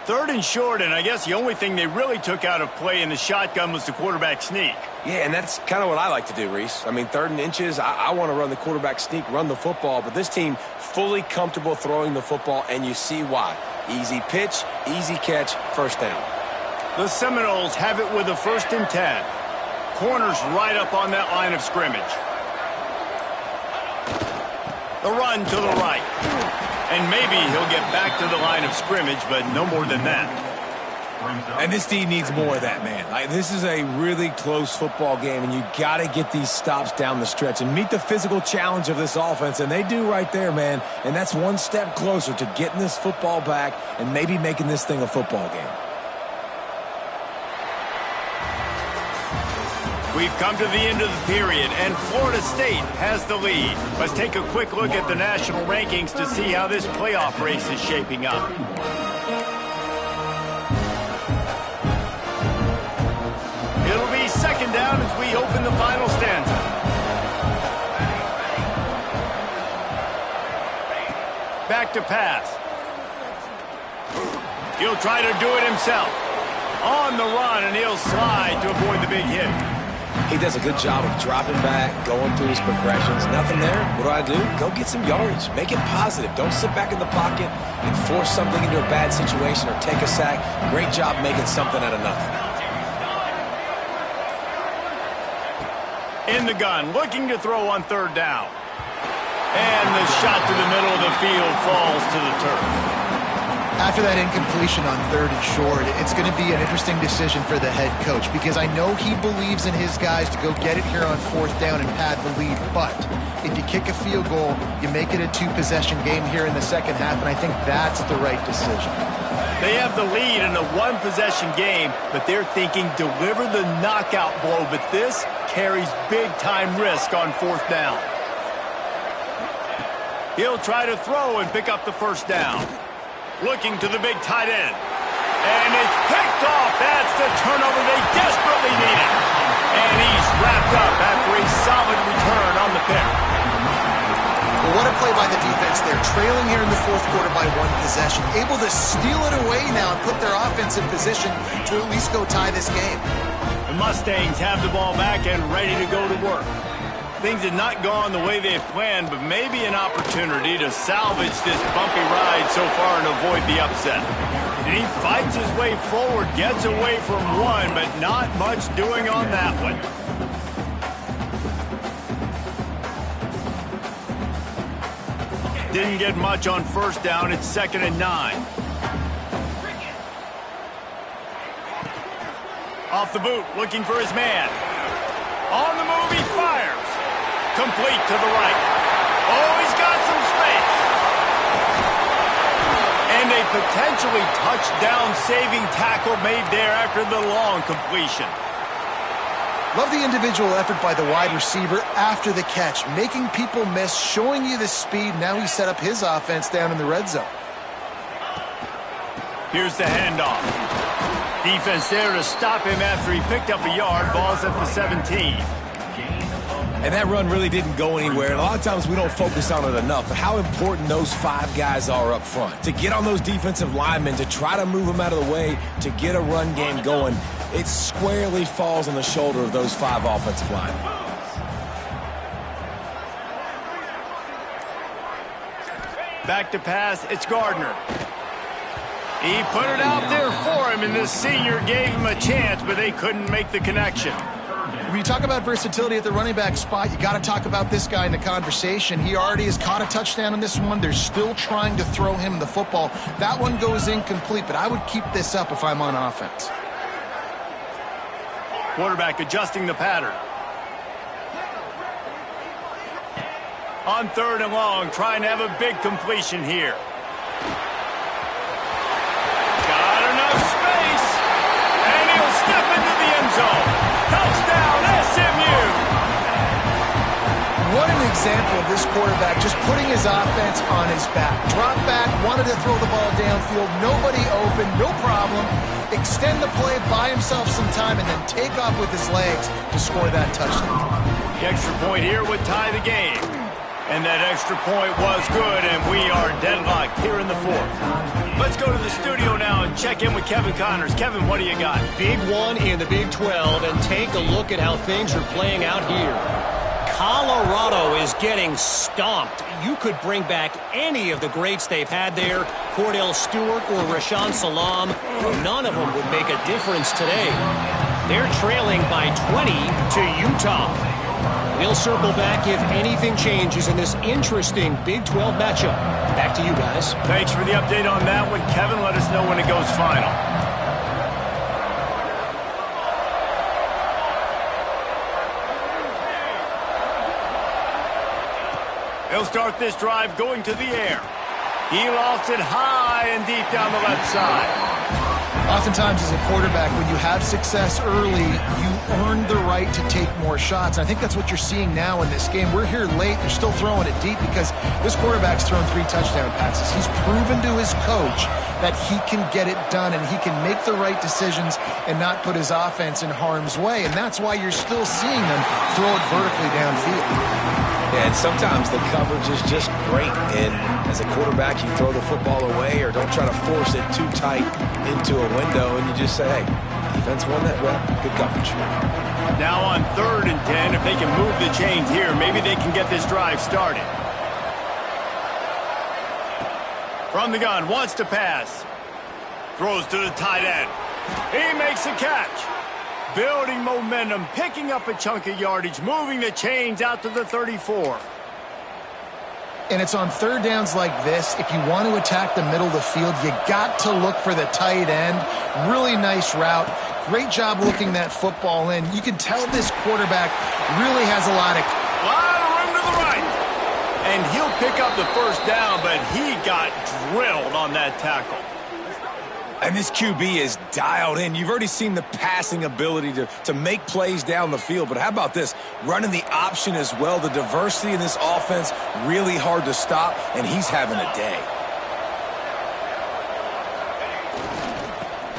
Third and short, and I guess the only thing they really took out of play in the shotgun was the quarterback sneak. Yeah, and that's kind of what I like to do, Reese. I mean, 3rd and inches, I want to run the quarterback sneak, run the football, but this team fully comfortable throwing the football, and you see why. Easy pitch, easy catch, first down. The Seminoles have it with a 1st and 10. Corners right up on that line of scrimmage. The run to the right. And maybe he'll get back to the line of scrimmage, but no more than that. And this team needs more of that, man. This is a really close football game, and you got to get these stops down the stretch and meet the physical challenge of this offense, and they do right there, man. And that's one step closer to getting this football back and maybe making this thing a football game. We've come to the end of the period, and Florida State has the lead. Let's take a quick look at the national rankings to see how this playoff race is shaping up. It'll be 2nd down as we open the final stanza. Back to pass. He'll try to do it himself. On the run, and he'll slide to avoid the big hit. He does a good job of dropping back, going through his progressions. Nothing there. What do? Go get some yardage. Make it positive. Don't sit back in the pocket and force something into a bad situation or take a sack. Great job making something out of nothing. In the gun, looking to throw on 3rd down. And the shot to the middle of the field falls to the turf. After that incompletion on 3rd and short, it's going to be an interesting decision for the head coach because I know he believes in his guys to go get it here on 4th down and pad the lead. But if you kick a field goal, you make it a 2-possession game here in the 2nd half, and I think that's the right decision. They have the lead in a 1-possession game, but they're thinking deliver the knockout blow, but this carries big-time risk on 4th down. He'll try to throw and pick up the 1st down. Looking to the big tight end. And it's picked off. That's the turnover they desperately needed. And he's wrapped up after a solid return on the pick. Well, what a play by the defense there. Trailing here in the 4th quarter by 1 possession. Able to steal it away now and put their offense in position to at least go tie this game. The Mustangs have the ball back and ready to go to work. Things had not gone the way they had planned, but maybe an opportunity to salvage this bumpy ride so far and avoid the upset. And he fights his way forward, gets away from one, but not much doing on that one. Didn't get much on 1st down. It's 2nd and 9. Off the boot, looking for his man. On the move, he fires. Complete to the right. Oh, he's got some space. And a potentially touchdown-saving tackle made there after the long completion. Love the individual effort by the wide receiver after the catch, making people miss, showing you the speed. Now he set up his offense down in the red zone. Here's the handoff. Defense there to stop him after he picked up a yard. Ball's at the 17. And that run really didn't go anywhere. And a lot of times we don't focus on it enough. But how important those 5 guys are up front. To get on those defensive linemen, to try to move them out of the way, to get a run game going, it squarely falls on the shoulder of those 5 offensive linemen. Back to pass, it's Gardner. He put it out there for him, and the senior gave him a chance, but they couldn't make the connection. When you talk about versatility at the running back spot, you got to talk about this guy in the conversation. He already has caught a touchdown in this one. They're still trying to throw him the football. That one goes incomplete, but I would keep this up if I'm on offense. Quarterback adjusting the pattern. On 3rd and long, trying to have a big completion here. Got enough zone. Touchdown, SMU! What an example of this quarterback just putting his offense on his back. Drop back, wanted to throw the ball downfield, nobody open, no problem. Extend the play, buy himself some time, and then take off with his legs to score that touchdown. The extra point here would tie the game. And that extra point was good, and we are deadlocked here in the fourth. Let's go to the studio now and check in with Kevin Connors. Kevin, what do you got? Big one in the Big 12, and take a look at how things are playing out here. Colorado is getting stomped. You could bring back any of the greats they've had there, Cordell Stewart or Rashaan Salam. None of them would make a difference today. They're trailing by 20 to Utah. We'll circle back if anything changes in this interesting Big 12 matchup. Back to you guys. Thanks for the update on that one, Kevin. Let us know when it goes final. He'll start this drive going to the air. He lofts it high and deep down the left side. Oftentimes as a quarterback, when you have success early, you earn the right to take more shots. And I think that's what you're seeing now in this game. We're here late. They're still throwing it deep because this quarterback's thrown 3 touchdown passes. He's proven to his coach that he can get it done and he can make the right decisions and not put his offense in harm's way. And that's why you're still seeing them throw it vertically downfield. Yeah, and sometimes the coverage is just great. And as a quarterback, you throw the football away or don't try to force it too tight into a window, and you just say, hey, defense won that, well, good coverage. Now on 3rd and 10, if they can move the chains here, maybe they can get this drive started. From the gun, wants to pass. Throws to the tight end. He makes a catch. Building momentum, picking up a chunk of yardage, moving the chains out to the 34. And it's on 3rd downs like this. If you want to attack the middle of the field, you got to look for the tight end. Really nice route. Great job looking that football in. You can tell this quarterback really has a lot of room to the right. And he'll pick up the first down, but he got drilled on that tackle. And this QB is dialed in. You've already seen the passing ability to make plays down the field. But how about this? Running the option as well. The diversity in this offense, really hard to stop, and he's having a day.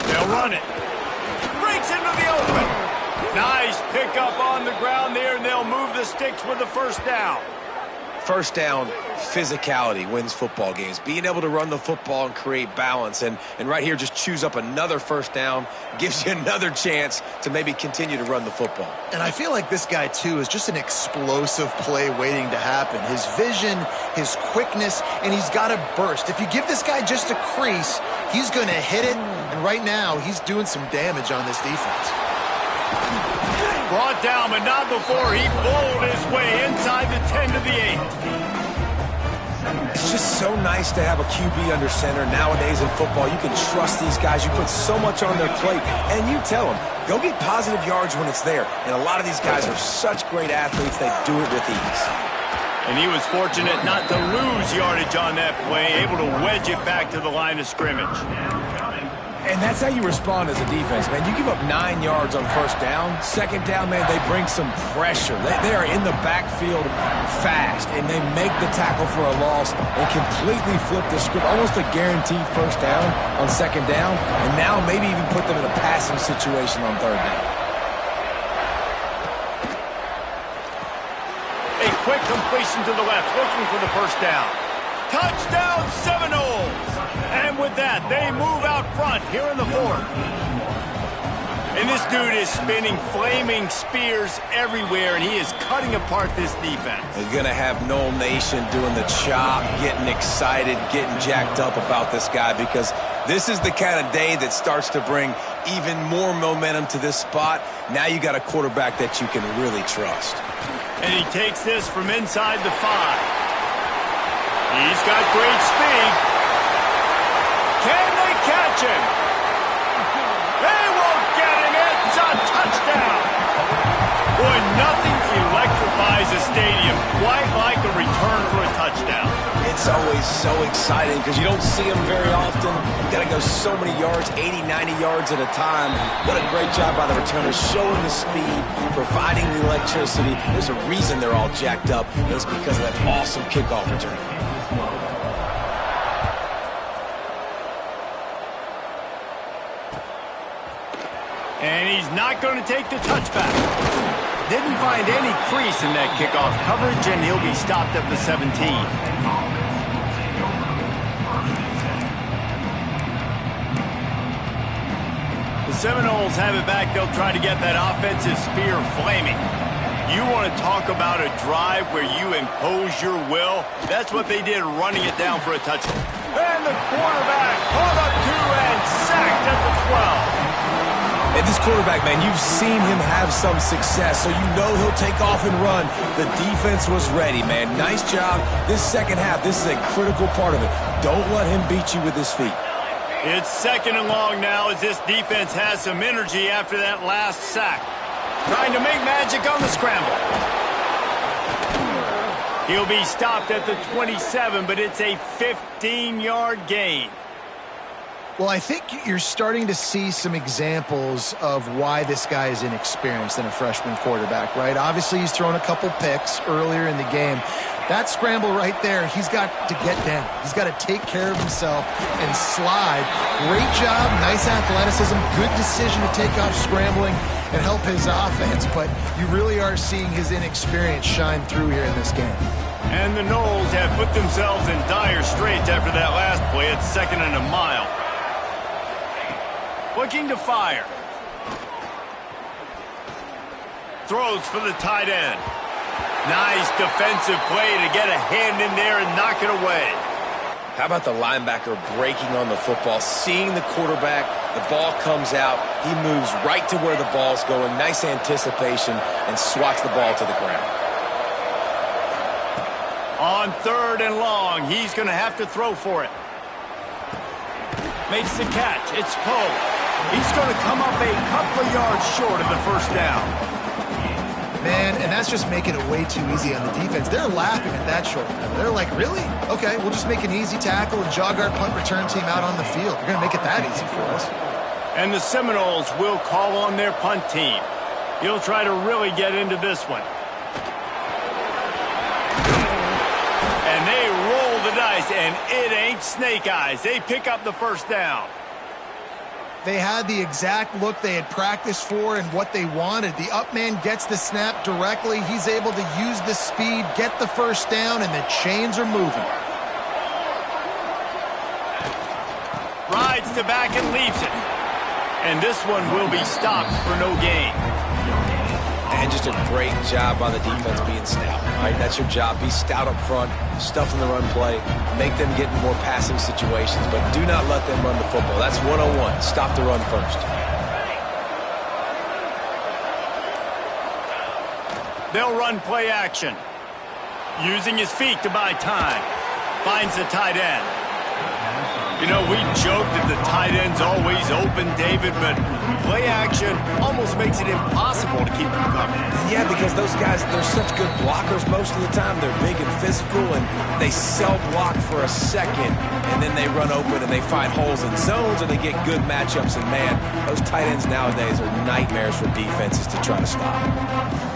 They'll run it. Breaks into the open. Nice pickup on the ground there, and they'll move the sticks with the first down. First down, physicality wins football games. Being able to run the football and create balance. And right here, just choose up another first down. Gives you another chance to maybe continue to run the football. And I feel like this guy, too, is just an explosive play waiting to happen. His vision, his quickness, and he's got a burst. If you give this guy just a crease, he's going to hit it. And right now, he's doing some damage on this defense. Brought down, but not before he bowled his way inside the 10 to the 8. It's just so nice to have a QB under center. Nowadays in football, you can trust these guys. You put so much on their plate, and you tell them, go get positive yards when it's there. And a lot of these guys are such great athletes, they do it with ease. And he was fortunate not to lose yardage on that play, able to wedge it back to the line of scrimmage. And that's how you respond as a defense, man. You give up 9 yards on first down. Second down, man, they bring some pressure. They are in the backfield fast, and they make the tackle for a loss and completely flip the script. Almost a guaranteed first down on second down, and now maybe even put them in a passing situation on third down. A quick completion to the left, looking for the first down. Touchdown, Seminoles! And with that, they move out front here in the 4th. And this dude is spinning flaming spears everywhere, and he is cutting apart this defense. You're going to have Noel Nation doing the chop, getting excited, getting jacked up about this guy, because this is the kind of day that starts to bring even more momentum to this spot. Now you got a quarterback that you can really trust. And he takes this from inside the 5. He's got great speed. Can they catch him? They won't get him. It's a touchdown. Boy, nothing electrifies a stadium quite like a return for a touchdown. It's It's always so exciting because you don't see them very often. You got to go so many yards, 80, 90 yards at a time. What a great job by the returners, showing the speed, providing the electricity. There's a reason they're all jacked up, and it's because of that awesome kickoff return. And he's not going to take the touchback. Didn't find any crease in that kickoff coverage, and he'll be stopped at the 17. The Seminoles have it back. They'll try to get that offensive spear flaming. You want to talk about a drive where you impose your will? That's what they did, running it down for a touchdown. And the quarterback caught up to and sacked at the 12. And this quarterback, man, you've seen him have some success, so you know he'll take off and run. The defense was ready, man. Nice job. This second half, this is a critical part of it. Don't let him beat you with his feet. It's 2nd and long now as this defense has some energy after that last sack. Trying to make magic on the scramble. He'll be stopped at the 27, but it's a 15-yard gain. Well, I think you're starting to see some examples of why this guy is inexperienced in a freshman quarterback, right? Obviously, he's thrown a couple picks earlier in the game. That scramble right there, he's got to get down. He's got to take care of himself and slide. Great job, nice athleticism, good decision to take off scrambling and help his offense, but you really are seeing his inexperience shine through here in this game. And the Noles have put themselves in dire straits after that last play. It's 2nd and a mile. Looking to fire. Throws for the tight end. Nice defensive play to get a hand in there and knock it away. How about the linebacker breaking on the football, seeing the quarterback, the ball comes out, he moves right to where the ball's going, nice anticipation, and swats the ball to the ground. On 3rd and long, he's going to have to throw for it. Makes the catch. It's Poe. He's going to come up a couple of yards short of the first down. Man, and that's just making it way too easy on the defense. They're laughing at that short. They're like, really? Okay, we'll just make an easy tackle and jog our punt return team out on the field. They're going to make it that easy for us. And the Seminoles will call on their punt team. He'll try to really get into this one. And they roll the dice, and it ain't snake eyes. They pick up the first down. They had the exact look they had practiced for and what they wanted. The up man gets the snap directly. He's able to use the speed, get the first down, and the chains are moving. Rides to back and leaves it. And this one will be stopped for no gain. And just a great job by the defense being stout. All right, that's your job. Be stout up front, stuff in the run play, make them get in more passing situations, but do not let them run the football. That's 101. Stop the run first. They'll run play action. Using his feet to buy time. Finds the tight end. You know, we joked that the tight end's always open, David, but play action almost makes it impossible to keep them covered. Yeah, because those guys, they're such good blockers most of the time. They're big and physical, and they sell block for a second, and then they run open and they find holes in zones, and they get good matchups. And, man, those tight ends nowadays are nightmares for defenses to try to stop.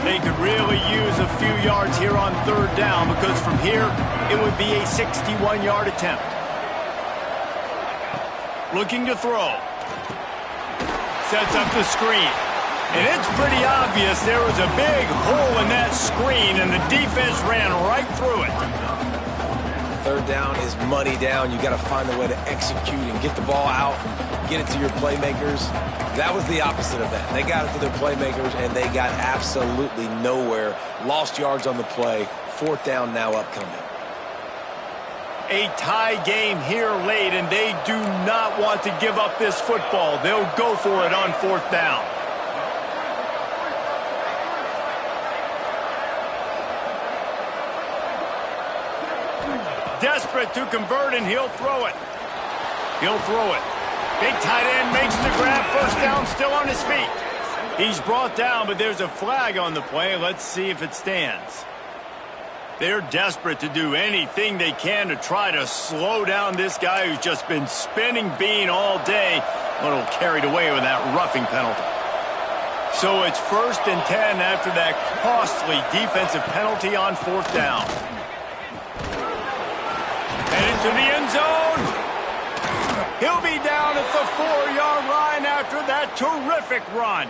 They could really use a few yards here on 3rd down, because from here, it would be a 61-yard attempt. Looking to throw. Sets up the screen. And it's pretty obvious there was a big hole in that screen, and the defense ran right through it. 3rd down is money down. You got to find a way to execute and get the ball out, get it to your playmakers. That was the opposite of that. They got it to their playmakers, and they got absolutely nowhere. Lost yards on the play. 4th down now upcoming. A tie game here late, and they do not want to give up this football. They'll go for it on 4th down. Desperate to convert, and he'll throw it. He'll throw it. Big tight end makes the grab. First down, still on his feet. He's brought down, but there's a flag on the play. Let's see if it stands. They're desperate to do anything they can to try to slow down this guy who's just been spinning bean all day, a little carried away with that roughing penalty. So it's 1st and 10 after that costly defensive penalty on 4th down. Headed to the end zone. He'll be down at the 4-yard line after that terrific run.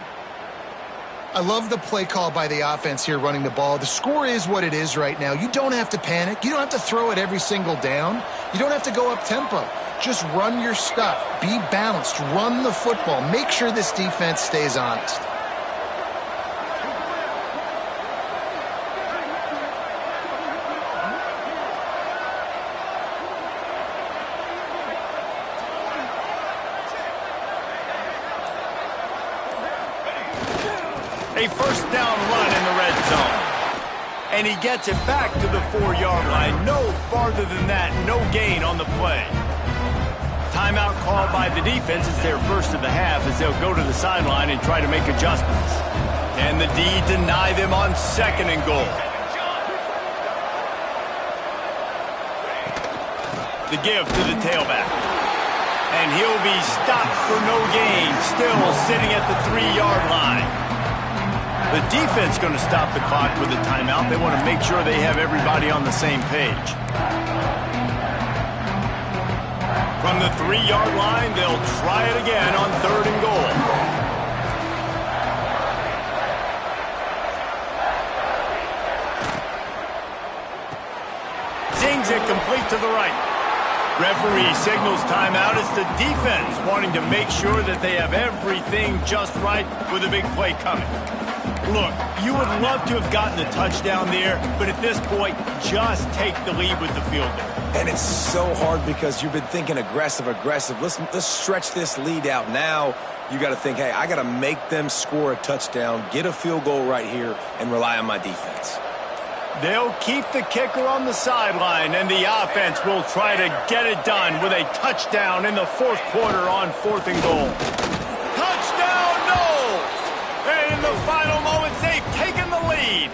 I love the play call by the offense here running the ball. The score is what it is right now. You don't have to panic. You don't have to throw it every single down. You don't have to go up tempo. Just run your stuff. Be balanced. Run the football. Make sure this defense stays honest. A 1st down run in the red zone. And he gets it back to the 4-yard line. No farther than that. No gain on the play. Timeout called by the defense. It's their first of the half as they'll go to the sideline and try to make adjustments. And the D deny them on 2nd and goal. The give to the tailback. And he'll be stopped for no gain. Still sitting at the 3-yard line. The defense going to stop the clock with a timeout. They want to make sure they have everybody on the same page. From the 3-yard line, they'll try it again on 3rd and goal. Zings it complete to the right. Referee signals timeout. It's the defense wanting to make sure that they have everything just right with a big play coming. Look, you would love to have gotten the touchdown there, but at this point, just take the lead with the field goal. And it's so hard because you've been thinking aggressive. Let's stretch this lead out. Now you got to think, hey, I got to make them score a touchdown, get a field goal right here, and rely on my defense. They'll keep the kicker on the sideline, and the offense will try to get it done with a touchdown in the 4th quarter on 4th and goal. Touchdown, Knowles! And in the final moments, they've taken the lead.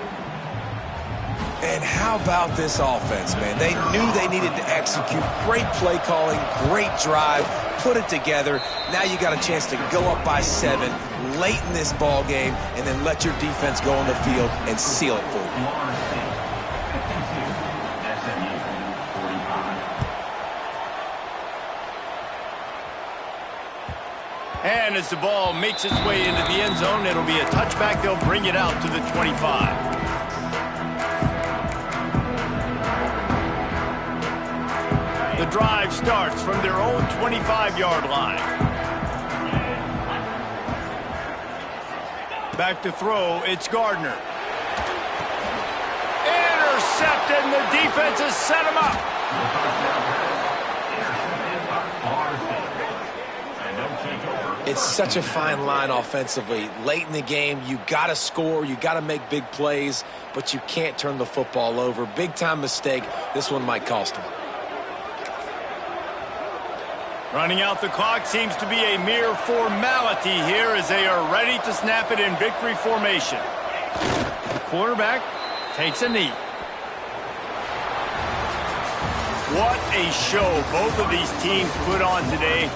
And how about this offense, man? They knew they needed to execute. Great play calling, great drive, put it together. Now you got a chance to go up by 7 late in this ball game and then let your defense go on the field and seal it for you. And as the ball makes its way into the end zone, it'll be a touchback. They'll bring it out to the 25. The drive starts from their own 25-yard line. Back to throw, it's Gardner. Intercepted, and the defense has set him up. It's such a fine line offensively. Late in the game, you got to score, you got to make big plays, but you can't turn the football over. Big-time mistake. This one might cost them. Running out the clock seems to be a mere formality here as they are ready to snap it in victory formation. The quarterback takes a knee. What a show both of these teams put on today.